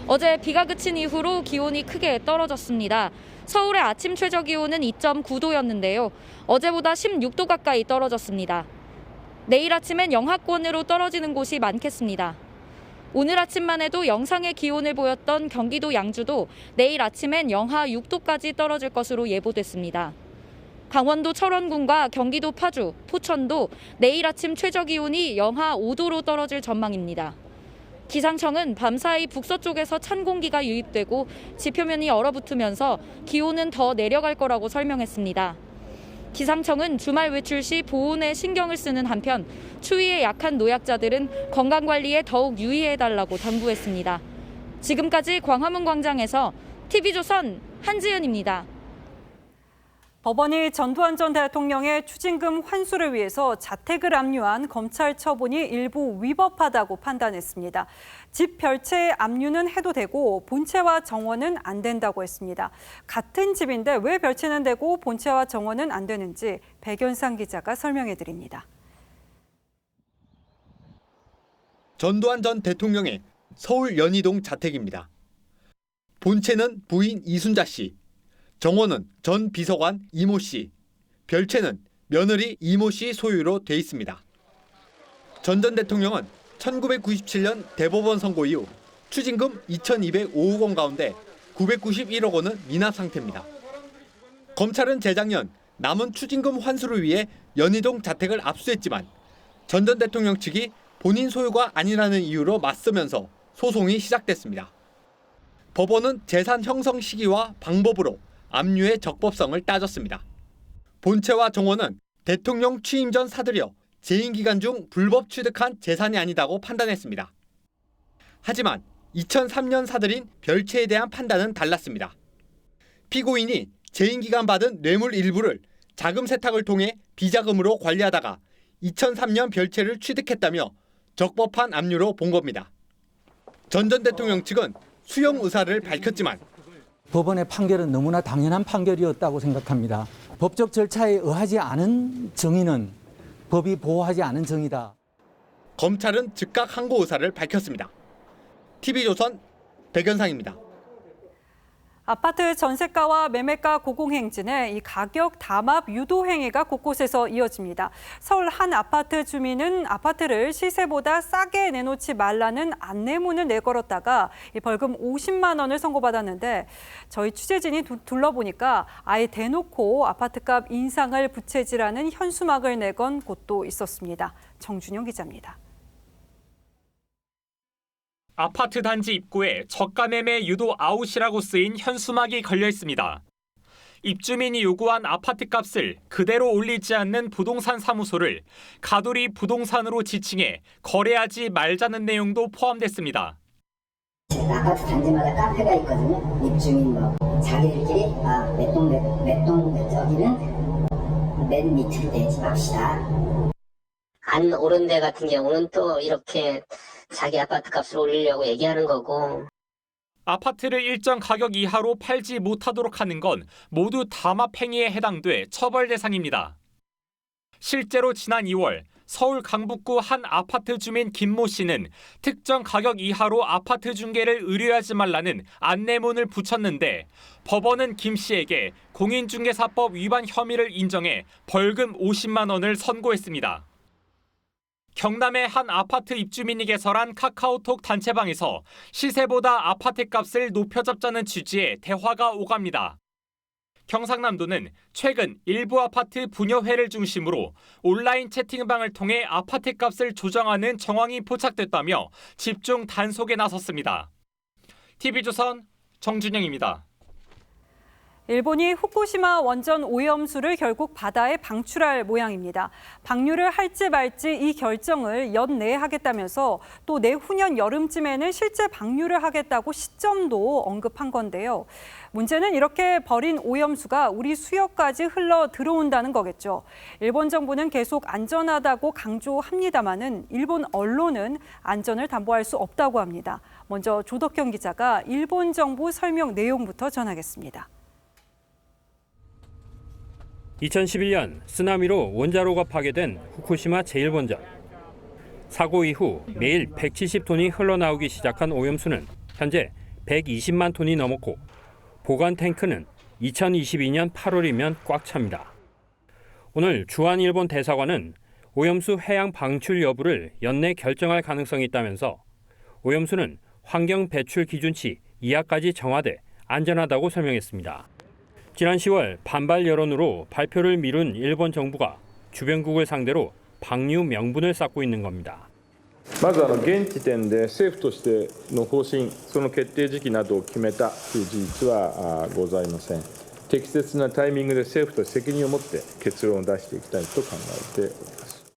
어제 비가 그친 이후로 기온이 크게 떨어졌습니다. 서울의 아침 최저 기온은 2.9도였는데요. 어제보다 16도 가까이 떨어졌습니다. 내일 아침엔 영하권으로 떨어지는 곳이 많겠습니다. 오늘 아침만 해도 영상의 기온을 보였던 경기도 양주도 내일 아침엔 영하 6도까지 떨어질 것으로 예보됐습니다. 강원도 철원군과 경기도 파주, 포천도 내일 아침 최저 기온이 영하 5도로 떨어질 전망입니다. 기상청은 밤사이 북서쪽에서 찬 공기가 유입되고 지표면이 얼어붙으면서 기온은 더 내려갈 거라고 설명했습니다. 기상청은 주말 외출 시 보온에 신경을 쓰는 한편 추위에 약한 노약자들은 건강관리에 더욱 유의해달라고 당부했습니다. 지금까지 광화문 광장에서 TV조선 한지은입니다. 법원이 전두환 전 대통령의 추징금 환수를 위해서 자택을 압류한 검찰 처분이 일부 위법하다고 판단했습니다. 집 별채의 압류는 해도 되고 본체와 정원은 안 된다고 했습니다. 같은 집인데 왜 별채는 되고 본체와 정원은 안 되는지 백연상 기자가 설명해 드립니다. 전두환 전 대통령의 서울 연희동 자택입니다. 본체는 부인 이순자 씨, 정원은 전 비서관 이모 씨, 별채는 며느리 이모 씨 소유로 돼 있습니다. 전 대통령은 1997년 대법원 선고 이후 추징금 2,205억 원 가운데 991억 원은 미납 상태입니다. 검찰은 재작년 남은 추징금 환수를 위해 연희동 자택을 압수했지만 전 대통령 측이 본인 소유가 아니라는 이유로 맞서면서 소송이 시작됐습니다. 법원은 재산 형성 시기와 방법으로 압류의 적법성을 따졌습니다. 본체와 정원은 대통령 취임 전 사들여 재임 기간 중 불법 취득한 재산이 아니다고 판단했습니다. 하지만 2003년 사들인 별채에 대한 판단은 달랐습니다. 피고인이 재임 기간 받은 뇌물 일부를 자금 세탁을 통해 비자금으로 관리하다가 2003년 별채를 취득했다며 적법한 압류로 본 겁니다. 전 대통령 측은 수용 의사를 밝혔지만 법원의 판결은 너무나 당연한 판결이었다고 생각합니다. 법적 절차에 의하지 않은 정의는 법이 보호하지 않은 정의다. 검찰은 즉각 항고 의사를 밝혔습니다. TV조선 백연상입니다. 아파트 전세가와 매매가 고공행진에 이 가격 담합 유도 행위가 곳곳에서 이어집니다. 서울 한 아파트 주민은 아파트를 시세보다 싸게 내놓지 말라는 안내문을 내걸었다가 벌금 50만 원을 선고받았는데 저희 취재진이 둘러보니까 아예 대놓고 아파트값 인상을 부채질하는 현수막을 내건 곳도 있었습니다. 정준영 기자입니다. 아파트 단지 입구에 저가 매매 유도 아웃이라고 쓰인 현수막이 걸려 있습니다. 입주민이 요구한 아파트 값을 그대로 올리지 않는 부동산 사무소를 가두리 부동산으로 지칭해 거래하지 말자는 내용도 포함됐습니다. 아파트 단지마다 카페가 있거든요. 입주민 자기들끼리 몇 동 저기는 맨 밑으로 내지 맙시다. 안 오른 데 같은 경우는 또 이렇게 자기 아파트 값을 올리려고 얘기하는 거고. 아파트를 일정 가격 이하로 팔지 못하도록 하는 건 모두 담합 행위에 해당돼 처벌 대상입니다. 실제로 지난 2월 서울 강북구 한 아파트 주민 김모 씨는 특정 가격 이하로 아파트 중개를 의뢰하지 말라는 안내문을 붙였는데 법원은 김 씨에게 공인중개사법 위반 혐의를 인정해 벌금 50만 원을 선고했습니다. 경남의 한 아파트 입주민이 개설한 카카오톡 단체방에서 시세보다 아파트 값을 높여잡자는 취지의 대화가 오갑니다. 경상남도는 최근 일부 아파트 분여회를 중심으로 온라인 채팅방을 통해 아파트 값을 조정하는 정황이 포착됐다며 집중 단속에 나섰습니다. TV조선 정준영입니다. 일본이 후쿠시마 원전 오염수를 결국 바다에 방출할 모양입니다. 방류를 할지 말지 이 결정을 연내에 하겠다면서 또 내후년 여름쯤에는 실제 방류를 하겠다고 시점도 언급한 건데요. 문제는 이렇게 버린 오염수가 우리 수역까지 흘러 들어온다는 거겠죠. 일본 정부는 계속 안전하다고 강조합니다마는 일본 언론은 안전을 담보할 수 없다고 합니다. 먼저 조덕경 기자가 일본 정부 설명 내용부터 전하겠습니다. 2011년 쓰나미로 원자로가 파괴된 후쿠시마 제1원전. 사고 이후 매일 170톤이 흘러나오기 시작한 오염수는 현재 120만 톤이 넘었고 보관 탱크는 2022년 8월이면 꽉 찹니다. 오늘 주한 일본 대사관은 오염수 해양 방출 여부를 연내 결정할 가능성이 있다면서 오염수는 환경 배출 기준치 이하까지 정화돼 안전하다고 설명했습니다. 지난 10월 반발 여론으로 발표를 미룬 일본 정부가 주변국을 상대로 방류 명분을 쌓고 있는 겁니다. まず現時点で政府としての方針、その決定時期などを決めたという事実はございません。適切なタイミングで政府と責任を持って結論を出していきたいと考えております。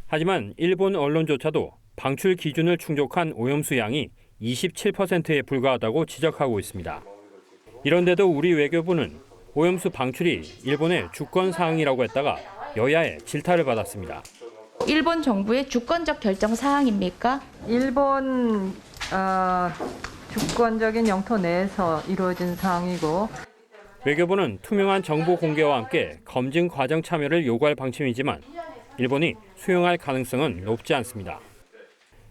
하지만 일본 언론조차도 방출 기준을 충족한 오염수 양이 27%에 불과하다고 지적하고 있습니다. 이런데도 우리 외교부는 오염수 방출이 일본의 주권 사항이라고 했다가 여야의 질타를 받았습니다. 일본 정부의 주권적 결정 사항입니까? 일본 주권적인 영토 내에서 이루어진 사항이고 외교부는 투명한 정보 공개와 함께 검증 과정 참여를 요구할 방침이지만 일본이 수용할 가능성은 높지 않습니다.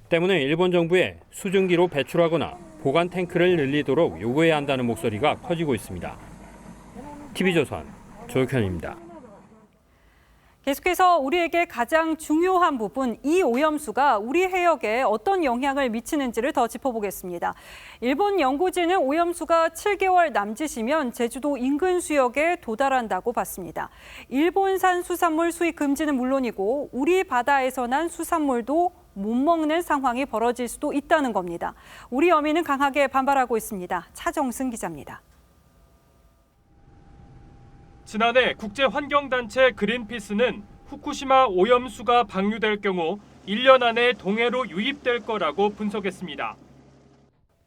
때문에 일본 정부에 수증기로 배출하거나 보관 탱크를 늘리도록 요구해야 한다는 목소리가 커지고 있습니다. TV조선 조혁현입니다. 계속해서 우리에게 가장 중요한 부분, 이 오염수가 우리 해역에 어떤 영향을 미치는지를 더 짚어보겠습니다. 일본 연구진은 오염수가 7개월 남짓이면 제주도 인근 수역에 도달한다고 봤습니다. 일본산 수산물 수입 금지는 물론이고 우리 바다에서 난 수산물도 못 먹는 상황이 벌어질 수도 있다는 겁니다. 우리 어민은 강하게 반발하고 있습니다. 차정승 기자입니다. 지난해 국제환경단체 그린피스는 후쿠시마 오염수가 방류될 경우 1년 안에 동해로 유입될 거라고 분석했습니다.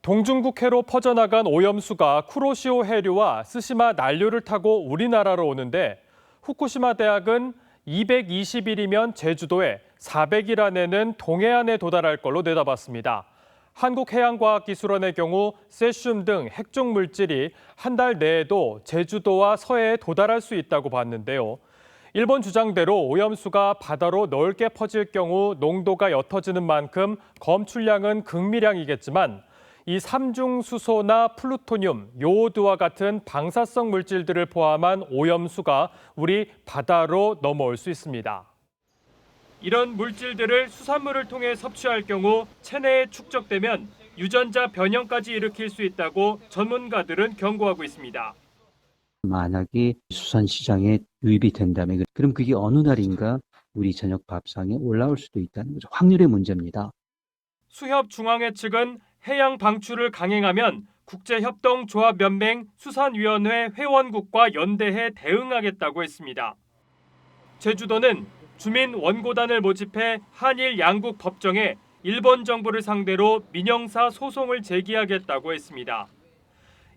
동중국해로 퍼져나간 오염수가 쿠로시오 해류와 스시마 난류를 타고 우리나라로 오는데 후쿠시마 대학은 220일이면 제주도에 400일 안에는 동해안에 도달할 걸로 내다봤습니다. 한국해양과학기술원의 경우 세슘 등 핵종 물질이 한 달 내에도 제주도와 서해에 도달할 수 있다고 봤는데요. 일본 주장대로 오염수가 바다로 넓게 퍼질 경우 농도가 옅어지는 만큼 검출량은 극미량이겠지만 이 삼중수소나 플루토늄, 요오드와 같은 방사성 물질들을 포함한 오염수가 우리 바다로 넘어올 수 있습니다. 이런 물질들을 수산물을 통해 섭취할 경우 체내에 축적되면 유전자 변형까지 일으킬 수 있다고 전문가들은 경고하고 있습니다. 만약에 수산시장에 유입이 된다면 그럼 그게 어느 날인가 우리 저녁 밥상에 올라올 수도 있다는 거죠. 확률의 문제입니다. 수협중앙회 측은 해양 방출을 강행하면 국제협동조합연맹 수산위원회 회원국과 연대해 대응하겠다고 했습니다. 제주도는 주민 원고단을 모집해 한일 양국 법정에 일본 정부를 상대로 민형사 소송을 제기하겠다고 했습니다.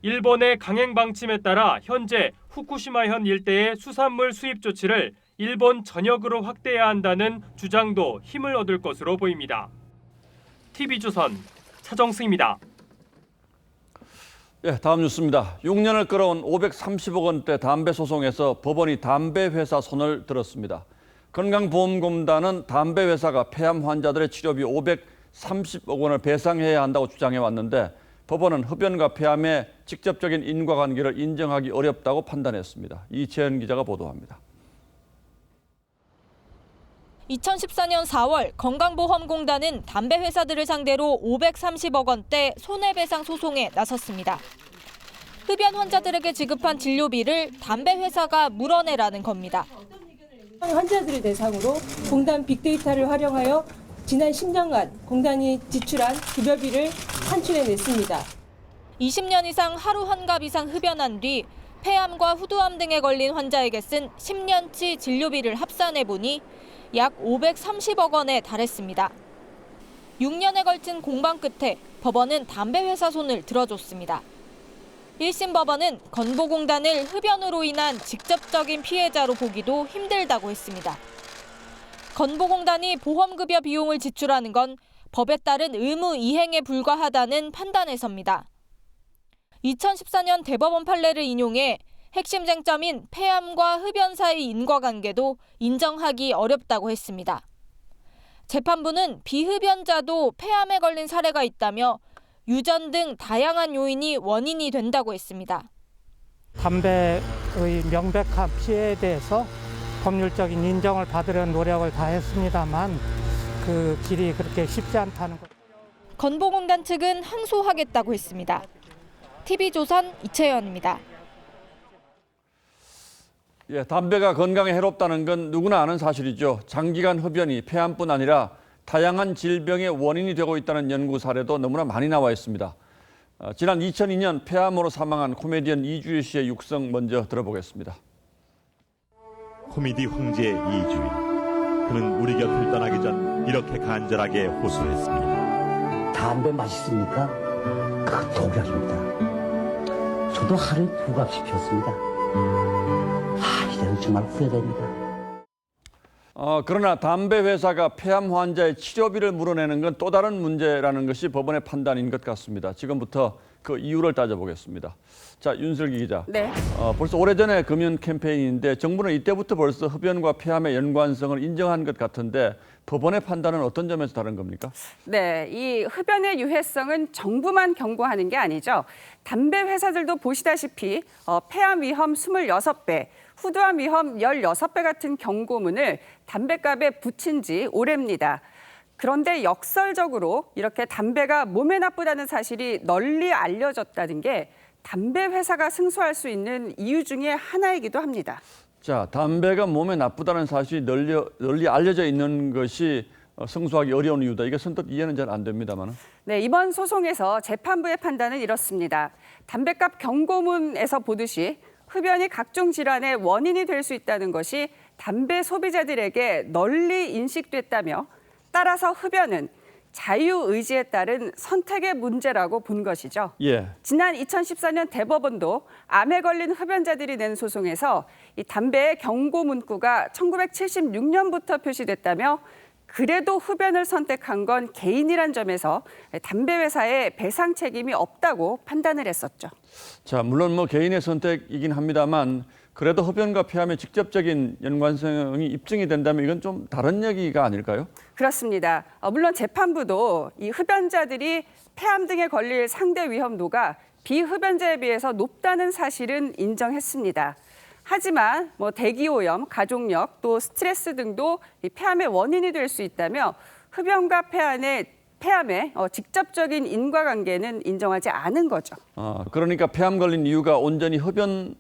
일본의 강행 방침에 따라 현재 후쿠시마현 일대의 수산물 수입 조치를 일본 전역으로 확대해야 한다는 주장도 힘을 얻을 것으로 보입니다. TV조선 차정승입니다. 예, 다음 뉴스입니다. 6년을 끌어온 530억 원대 담배 소송에서 법원이 담배 회사 손을 들었습니다. 건강보험공단은 담배 회사가 폐암 환자들의 치료비 530억 원을 배상해야 한다고 주장해 왔는데 법원은 흡연과 폐암의 직접적인 인과관계를 인정하기 어렵다고 판단했습니다. 이채연 기자가 보도합니다. 2014년 4월 건강보험공단은 담배 회사들을 상대로 530억 원대 손해배상 소송에 나섰습니다. 흡연 환자들에게 지급한 진료비를 담배 회사가 물어내라는 겁니다. 환자들을 대상으로 공단 빅데이터를 활용하여 지난 10년간 공단이 지출한 급여비를 산출해냈습니다. 20년 이상 하루 환갑 이상 흡연한 뒤 폐암과 후두암 등에 걸린 환자에게 쓴 10년치 진료비를 합산해보니 약 530억 원에 달했습니다. 6년에 걸친 공방 끝에 법원은 담배 회사 손을 들어줬습니다. 1심 법원은 건보공단을 흡연으로 인한 직접적인 피해자로 보기도 힘들다고 했습니다. 건보공단이 보험급여 비용을 지출하는 건 법에 따른 의무 이행에 불과하다는 판단에서입니다. 2014년 대법원 판례를 인용해 핵심 쟁점인 폐암과 흡연 사이 인과관계도 인정하기 어렵다고 했습니다. 재판부는 비흡연자도 폐암에 걸린 사례가 있다며 유전 등 다양한 요인이 원인이 된다고 했습니다. 담배의 명백한 피해에 대해서 법률적인 인정을 받으려는 노력을 다했습니다만 그 길이 그렇게 쉽지 않다는 것. 건보공단 측은 항소하겠다고 했습니다. TV조선 이채연입니다. 예, 담배가 건강에 해롭다는 건 누구나 아는 사실이죠. 장기간 흡연이 폐암뿐 아니라 다양한 질병의 원인이 되고 있다는 연구 사례도 너무나 많이 나와 있습니다. 지난 2002년 폐암으로 사망한 코미디언 이주일 씨의 육성 먼저 들어보겠습니다. 코미디 황제 이주일. 그는 우리 곁을 떠나기 전 이렇게 간절하게 호소했습니다. 담배 맛있습니까? 그건 독약입니다. 저도 하루에 2갑씩 피웠습니다. 이제는 정말 후회됩니다. 그러나 담배 회사가 폐암 환자의 치료비를 물어내는 건 또 다른 문제라는 것이 법원의 판단인 것 같습니다. 지금부터 그 이유를 따져보겠습니다. 자, 윤슬기 기자. 네. 벌써 오래전에 금연 캠페인인데 정부는 이때부터 벌써 흡연과 폐암의 연관성을 인정한 것 같은데 법원의 판단은 어떤 점에서 다른 겁니까? 네, 이 흡연의 유해성은 정부만 경고하는 게 아니죠. 담배 회사들도 보시다시피 폐암 위험 26배, 후두암 위험 16배 같은 경고문을 담배값에 붙인 지 오래입니다. 그런데 역설적으로 이렇게 담배가 몸에 나쁘다는 사실이 널리 알려졌다는 게 담배 회사가 승소할 수 있는 이유 중에 하나이기도 합니다. 자, 담배가 몸에 나쁘다는 사실이 널리 알려져 있는 것이 승소하기 어려운 이유다. 이게 선뜻 이해는 잘 안 됩니다만. 네, 이번 소송에서 재판부의 판단은 이렇습니다. 담배값 경고문에서 보듯이 흡연이 각종 질환의 원인이 될 수 있다는 것이 담배 소비자들에게 널리 인식됐다며 따라서 흡연은 자유의지에 따른 선택의 문제라고 본 것이죠. 예. 지난 2014년 대법원도 암에 걸린 흡연자들이 낸 소송에서 이 담배의 경고 문구가 1976년부터 표시됐다며 그래도 흡연을 선택한 건 개인이란 점에서 담배 회사에 배상 책임이 없다고 판단을 했었죠. 자, 물론 뭐 개인의 선택이긴 합니다만 그래도 흡연과 폐암의 직접적인 연관성이 입증이 된다면 이건 좀 다른 얘기가 아닐까요? 그렇습니다. 물론 재판부도 이 흡연자들이 폐암 등에 걸릴 상대 위험도가 비흡연자에 비해서 높다는 사실은 인정했습니다. 하지만 뭐 대기오염, 가족력, 또 스트레스 등도 이 폐암의 원인이 될 수 있다며 흡연과 폐암의 직접적인 인과관계는 인정하지 않은 거죠. 그러니까 폐암 걸린 이유가 온전히 흡연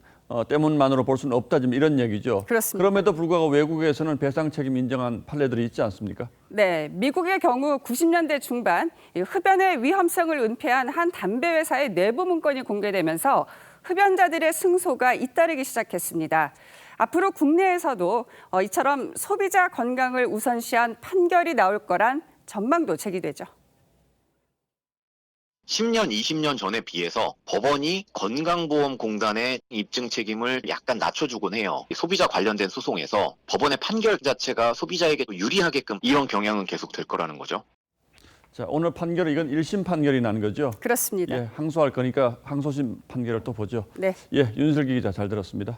때문만으로 볼 수는 없다, 지금 이런 얘기죠. 그렇습니다. 그럼에도 불구하고 외국에서는 배상 책임 인정한 판례들이 있지 않습니까? 네, 미국의 경우 90년대 중반 흡연의 위험성을 은폐한 한 담배 회사의 내부 문건이 공개되면서 흡연자들의 승소가 잇따르기 시작했습니다. 앞으로 국내에서도 이처럼 소비자 건강을 우선시한 판결이 나올 거란 전망도 제기되죠. 10년, 20년 전에 비해서 법원이 건강보험공단의 입증 책임을 약간 낮춰주곤 해요. 소비자 관련된 소송에서 법원의 판결 자체가 소비자에게 유리하게끔 이런 경향은 계속 될 거라는 거죠. 자, 오늘 판결은 이건 1심 판결이 난 거죠? 그렇습니다. 예, 항소할 거니까 항소심 판결을 또 보죠. 네. 예, 윤슬기 기자 잘 들었습니다.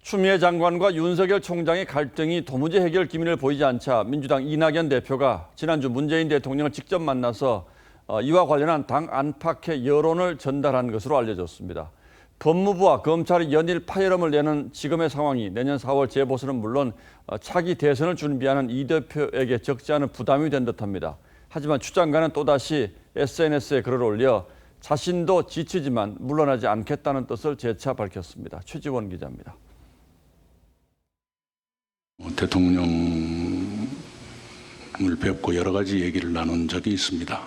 추미애 장관과 윤석열 총장의 갈등이 도무지 해결 기미를 보이지 않자 민주당 이낙연 대표가 지난주 문재인 대통령을 직접 만나서 이와 관련한 당 안팎의 여론을 전달한 것으로 알려졌습니다. 법무부와 검찰이 연일 파열음을 내는 지금의 상황이 내년 4월 재보선은 물론 차기 대선을 준비하는 이 대표에게 적지 않은 부담이 된 듯합니다. 하지만 추 장관은 또다시 SNS에 글을 올려 자신도 지치지만 물러나지 않겠다는 뜻을 재차 밝혔습니다. 최지원 기자입니다. 대통령을 뵙고 여러 가지 얘기를 나눈 적이 있습니다.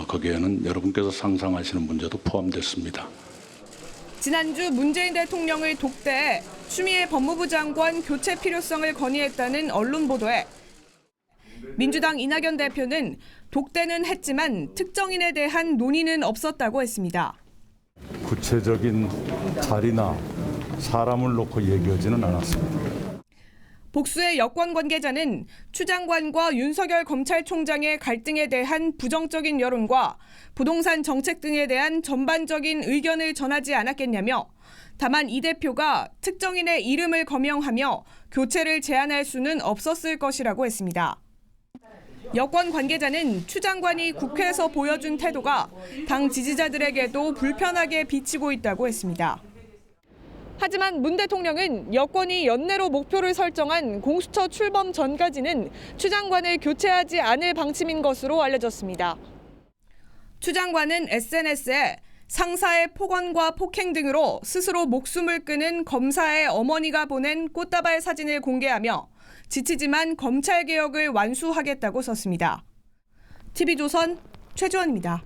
거기에는 여러분께서 상상하시는 문제도 포함됐습니다. 지난주 문재인 대통령을 독대해 추미애 법무부 장관 교체 필요성을 건의했다는 언론 보도에 민주당 이낙연 대표는 독대는 했지만 특정인에 대한 논의는 없었다고 했습니다. 구체적인 자리나 사람을 놓고 얘기하지는 않았습니다. 복수의 여권 관계자는 추 장관과 윤석열 검찰총장의 갈등에 대한 부정적인 여론과 부동산 정책 등에 대한 전반적인 의견을 전하지 않았겠냐며 다만 이 대표가 특정인의 이름을 거명하며 교체를 제안할 수는 없었을 것이라고 했습니다. 여권 관계자는 추 장관이 국회에서 보여준 태도가 당 지지자들에게도 불편하게 비치고 있다고 했습니다. 하지만 문 대통령은 여권이 연내로 목표를 설정한 공수처 출범 전까지는 추 장관을 교체하지 않을 방침인 것으로 알려졌습니다. 추 장관은 SNS에 상사의 폭언과 폭행 등으로 스스로 목숨을 끊은 검사의 어머니가 보낸 꽃다발 사진을 공개하며 지치지만 검찰개혁을 완수하겠다고 썼습니다. TV조선 최주원입니다.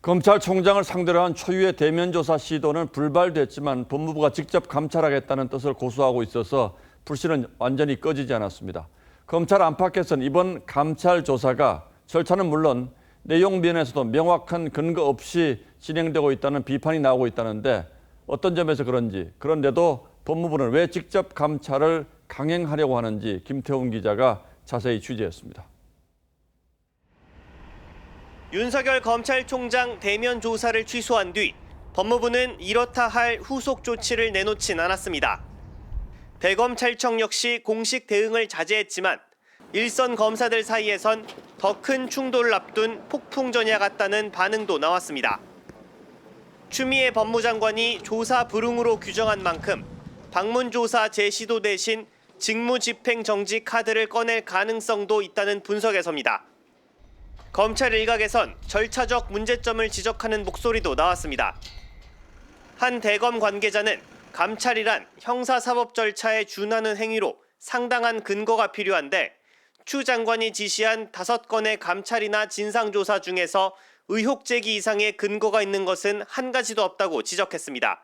검찰총장을 상대로 한 초유의 대면 조사 시도는 불발됐지만 법무부가 직접 감찰하겠다는 뜻을 고수하고 있어서 불씨는 완전히 꺼지지 않았습니다. 검찰 안팎에서는 이번 감찰 조사가 절차는 물론 내용 면에서도 명확한 근거 없이 진행되고 있다는 비판이 나오고 있다는데 어떤 점에서 그런지, 그런데도 법무부는 왜 직접 감찰을 강행하려고 하는지 김태훈 기자가 자세히 취재했습니다. 윤석열 검찰총장 대면 조사를 취소한 뒤 법무부는 이렇다 할 후속 조치를 내놓진 않았습니다. 대검찰청 역시 공식 대응을 자제했지만 일선 검사들 사이에선 더 큰 충돌을 앞둔 폭풍전야 같다는 반응도 나왔습니다. 추미애 법무장관이 조사 불응으로 규정한 만큼 방문조사 재시도 대신 직무집행정지 카드를 꺼낼 가능성도 있다는 분석에서입니다. 검찰 일각에선 절차적 문제점을 지적하는 목소리도 나왔습니다. 한 대검 관계자는 감찰이란 형사사법 절차에 준하는 행위로 상당한 근거가 필요한데 추 장관이 지시한 5건의 감찰이나 진상조사 중에서 의혹 제기 이상의 근거가 있는 것은 한 가지도 없다고 지적했습니다.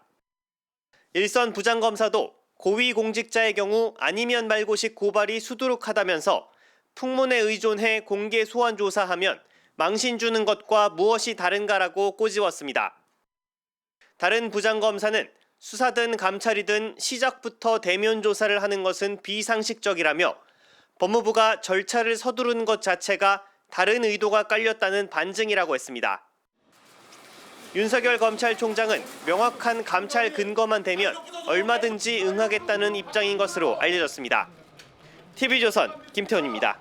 일선 부장검사도 고위공직자의 경우 아니면 말고식 고발이 수두룩하다면서 풍문에 의존해 공개 소환 조사하면 망신 주는 것과 무엇이 다른가라고 꼬집었습니다. 다른 부장검사는 수사든 감찰이든 시작부터 대면 조사를 하는 것은 비상식적이라며 법무부가 절차를 서두르는 것 자체가 다른 의도가 깔렸다는 반증이라고 했습니다. 윤석열 검찰총장은 명확한 감찰 근거만 되면 얼마든지 응하겠다는 입장인 것으로 알려졌습니다. TV조선 김태훈입니다.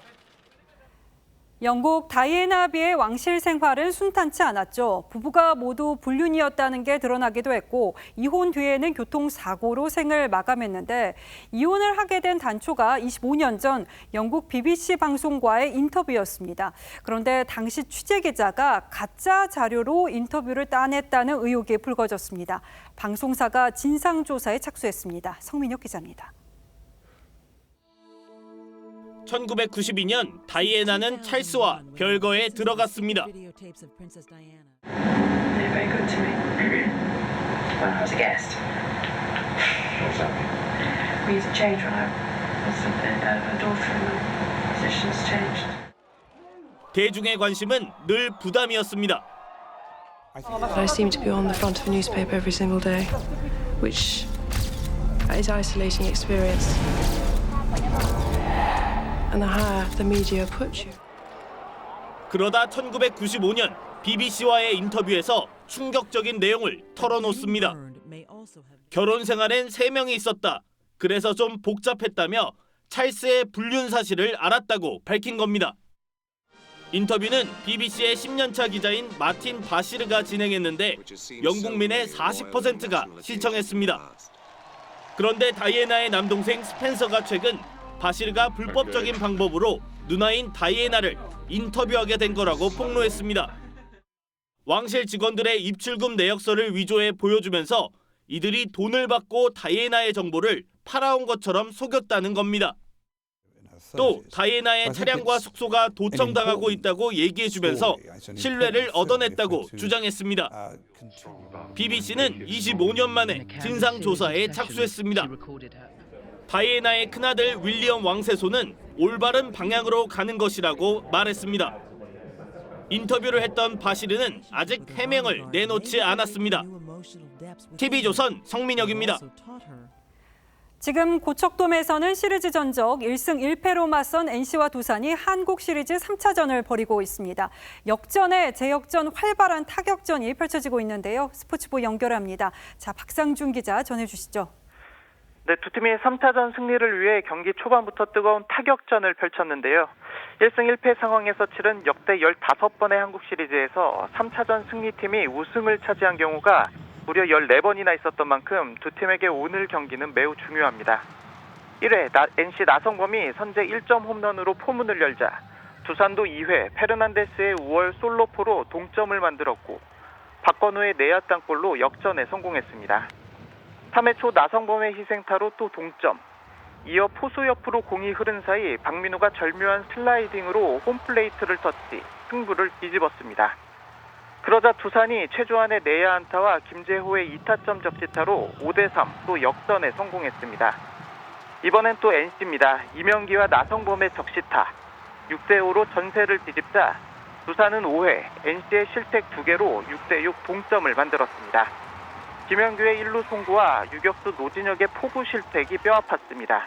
영국 다이애나 비의 왕실 생활은 순탄치 않았죠. 부부가 모두 불륜이었다는 게 드러나기도 했고 이혼 뒤에는 교통사고로 생을 마감했는데 이혼을 하게 된 단초가 25년 전 영국 BBC 방송과의 인터뷰였습니다. 그런데 당시 취재기자가 가짜 자료로 인터뷰를 따냈다는 의혹이 불거졌습니다. 방송사가 진상조사에 착수했습니다. 성민혁 기자입니다. 1992년 다이애나는 찰스와 별거에 들어갔습니다. 대중의 관심은 늘 부담이었습니다. I seem to be on the front of a newspaper every single day, which is an isolating experience. And the higher the media put you. 그러다 1995년 BBC와의 인터뷰에서 충격적인 내용을 털어놓습니다. 결혼 생활엔 3명이 있었다. 그래서 좀 복잡했다며 찰스의 불륜 사실을 알았다고 밝힌 겁니다. 인터뷰는 BBC의 10년차 기자인 마틴 바시르가 진행했는데 영국민의 40%가 시청했습니다. 그런데 다이애나의 남동생 스펜서가 최근 바시르가 불법적인 방법으로 누나인 다이애나를 인터뷰하게 된 거라고 폭로했습니다. 왕실 직원들의 입출금 내역서를 위조해 보여주면서 이들이 돈을 받고 다이애나의 정보를 팔아온 것처럼 속였다는 겁니다. 또 다이애나의 차량과 숙소가 도청당하고 있다고 얘기해주면서 신뢰를 얻어냈다고 주장했습니다. BBC는 25년 만에 진상조사에 착수했습니다. 다이애나의 큰아들 윌리엄 왕세손은 올바른 방향으로 가는 것이라고 말했습니다. 인터뷰를 했던 바시르는 아직 해명을 내놓지 않았습니다. TV조선 성민혁입니다. 지금 고척돔에서는 시리즈 전적 1승 1패로 맞선 NC와 두산이 한국 시리즈 3차전을 벌이고 있습니다. 역전에 재역전 활발한 타격전이 펼쳐지고 있는데요. 스포츠부 연결합니다. 자, 박상준 기자 전해주시죠. 네, 두 팀이 3차전 승리를 위해 경기 초반부터 뜨거운 타격전을 펼쳤는데요. 1승 1패 상황에서 치른 역대 15번의 한국 시리즈에서 3차전 승리팀이 우승을 차지한 경우가 무려 14번이나 있었던 만큼 두 팀에게 오늘 경기는 매우 중요합니다. 1회 NC 나성범이 선제 1점 홈런으로 포문을 열자 두산도 2회 페르난데스의 5월 솔로포로 동점을 만들었고 박건우의 내야 땅볼로 역전에 성공했습니다. 3회 초 나성범의 희생타로 또 동점. 이어 포수 옆으로 공이 흐른 사이 박민우가 절묘한 슬라이딩으로 홈플레이트를 터치, 승부를 뒤집었습니다. 그러자 두산이 최주환의 내야 안타와 김재호의 2타점 적시타로 5대3 또 역전에 성공했습니다. 이번엔 또 NC입니다. 이명기와 나성범의 적시타, 6대5로 전세를 뒤집자 두산은 5회 NC의 실책 2개로 6대6 동점을 만들었습니다. 김영규의 1루 송구와 유격수 노진혁의 포구 실책이 뼈아팠습니다.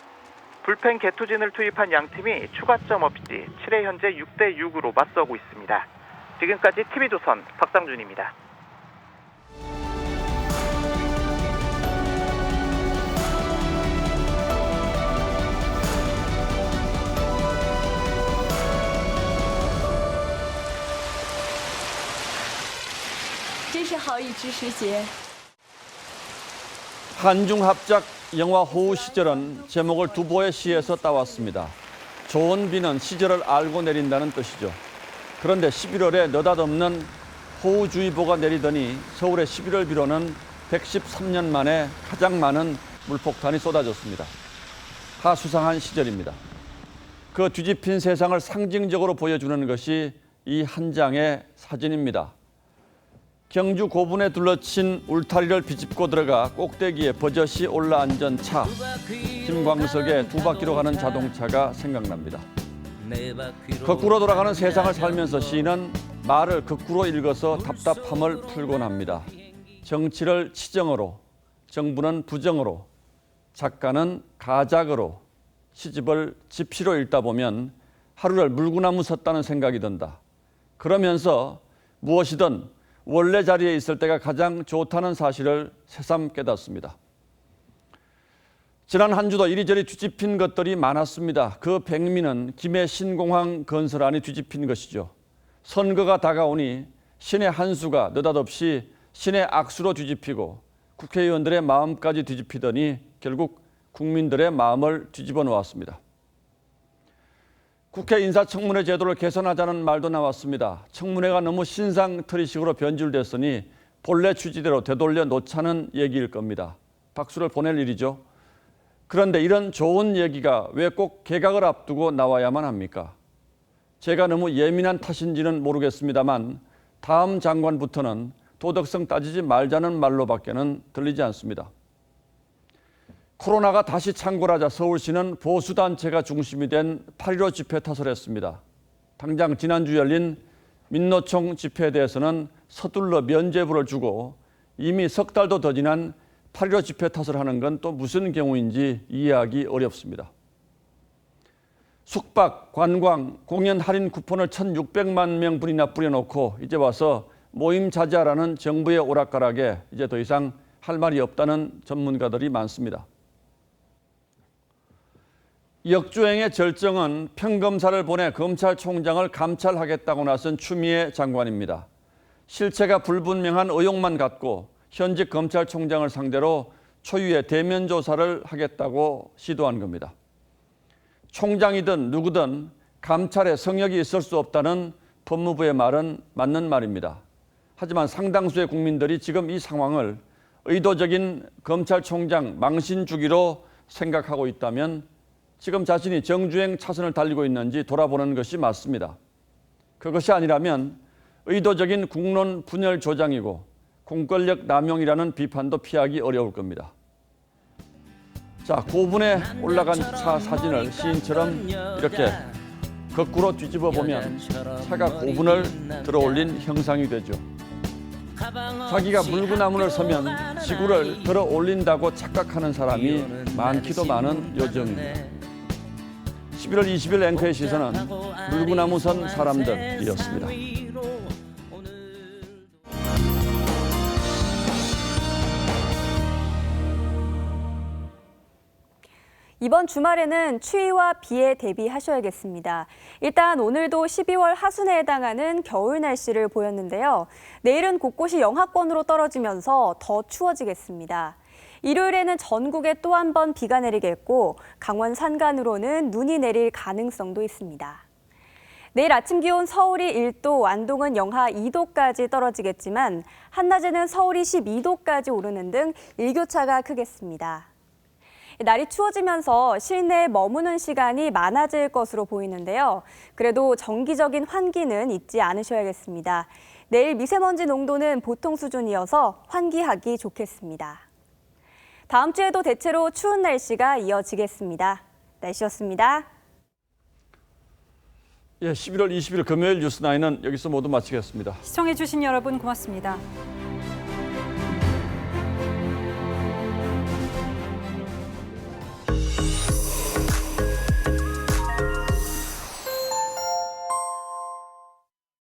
불펜 개투진을 투입한 양팀이 추가점 없이 7회 현재 6대6으로 맞서고 있습니다. 지금까지 TV조선 박상준입니다. 한중합작 영화 호우 시절은 제목을 두보의 시에서 따왔습니다. 좋은 비는 시절을 알고 내린다는 뜻이죠. 그런데 11월에 느닷없는 호우주의보가 내리더니 서울의 11월 비로는 113년 만에 가장 많은 물폭탄이 쏟아졌습니다. 하수상한 시절입니다. 그 뒤집힌 세상을 상징적으로 보여주는 것이 이 한 장의 사진입니다. 경주 고분에 둘러친 울타리를 비집고 들어가 꼭대기에 버젓이 올라앉은 차. 김광석의 2바퀴로 가는 자동차가 생각납니다. 거꾸로 돌아가는 세상을 살면서 시인은 말을 거꾸로 읽어서 답답함을 풀곤 합니다. 정치를 치정으로, 정부는 부정으로, 작가는 가작으로, 시집을 집시로 읽다 보면 하루를 물구나무 섰다는 생각이 든다. 그러면서 무엇이든 원래 자리에 있을 때가 가장 좋다는 사실을 새삼 깨닫습니다. 지난 한 주도 이리저리 뒤집힌 것들이 많았습니다. 그 백미는 김해 신공항 건설안이 뒤집힌 것이죠. 선거가 다가오니 신의 한 수가 느닷없이 신의 악수로 뒤집히고 국회의원들의 마음까지 뒤집히더니 결국 국민들의 마음을 뒤집어 놓았습니다. 국회 인사청문회 제도를 개선하자는 말도 나왔습니다. 청문회가 너무 신상털이식으로 변질됐으니 본래 취지대로 되돌려 놓자는 얘기일 겁니다. 박수를 보낼 일이죠. 그런데 이런 좋은 얘기가 왜 꼭 개각을 앞두고 나와야만 합니까? 제가 너무 예민한 탓인지는 모르겠습니다만 다음 장관부터는 도덕성 따지지 말자는 말로밖에는 들리지 않습니다. 코로나가 다시 창궐하자 서울시는 보수단체가 중심이 된 8.15 집회 탓을 했습니다. 당장 지난주 열린 민노총 집회에 대해서는 서둘러 면죄부를 주고 이미 석 달도 더 지난 8.15 집회 탓을 하는 건 또 무슨 경우인지 이해하기 어렵습니다. 숙박, 관광, 공연 할인 쿠폰을 1,600만 명분이나 뿌려놓고 이제 와서 모임 자제하라는 정부의 오락가락에 이제 더 이상 할 말이 없다는 전문가들이 많습니다. 역주행의 절정은 평검사를 보내 검찰총장을 감찰하겠다고 나선 추미애 장관입니다. 실체가 불분명한 의혹만 갖고 현직 검찰총장을 상대로 초유의 대면 조사를 하겠다고 시도한 겁니다. 총장이든 누구든 감찰에 성역이 있을 수 없다는 법무부의 말은 맞는 말입니다. 하지만 상당수의 국민들이 지금 이 상황을 의도적인 검찰총장 망신 주기로 생각하고 있다면 지금 자신이 정주행 차선을 달리고 있는지 돌아보는 것이 맞습니다. 그것이 아니라면 의도적인 국론 분열 조장이고 공권력 남용이라는 비판도 피하기 어려울 겁니다. 자, 고분에 올라간 차 사진을 시인처럼 이렇게 거꾸로 뒤집어 보면 차가 고분을 들어올린 형상이 되죠. 자기가 물구나무를 서면 지구를 들어 올린다고 착각하는 사람이 많기도 많은 요즘입니다. 11월 20일 앵커의 시선은 물구나무 선 사람들이었습니다. 이번 주말에는 추위와 비에 대비하셔야겠습니다. 일단 오늘도 12월 하순에 해당하는 겨울 날씨를 보였는데요. 내일은 곳곳이 영하권으로 떨어지면서 더 추워지겠습니다. 일요일에는 전국에 또 한 번 비가 내리겠고 강원 산간으로는 눈이 내릴 가능성도 있습니다. 내일 아침 기온 서울이 1도, 안동은 영하 2도까지 떨어지겠지만 한낮에는 서울이 12도까지 오르는 등 일교차가 크겠습니다. 날이 추워지면서 실내에 머무는 시간이 많아질 것으로 보이는데요. 그래도 정기적인 환기는 잊지 않으셔야겠습니다. 내일 미세먼지 농도는 보통 수준이어서 환기하기 좋겠습니다. 다음 주에도 대체로 추운 날씨가 이어지겠습니다. 날씨였습니다. 예, 11월 20일 금요일 뉴스9은 여기서 모두 마치겠습니다. 시청해주신 여러분 고맙습니다.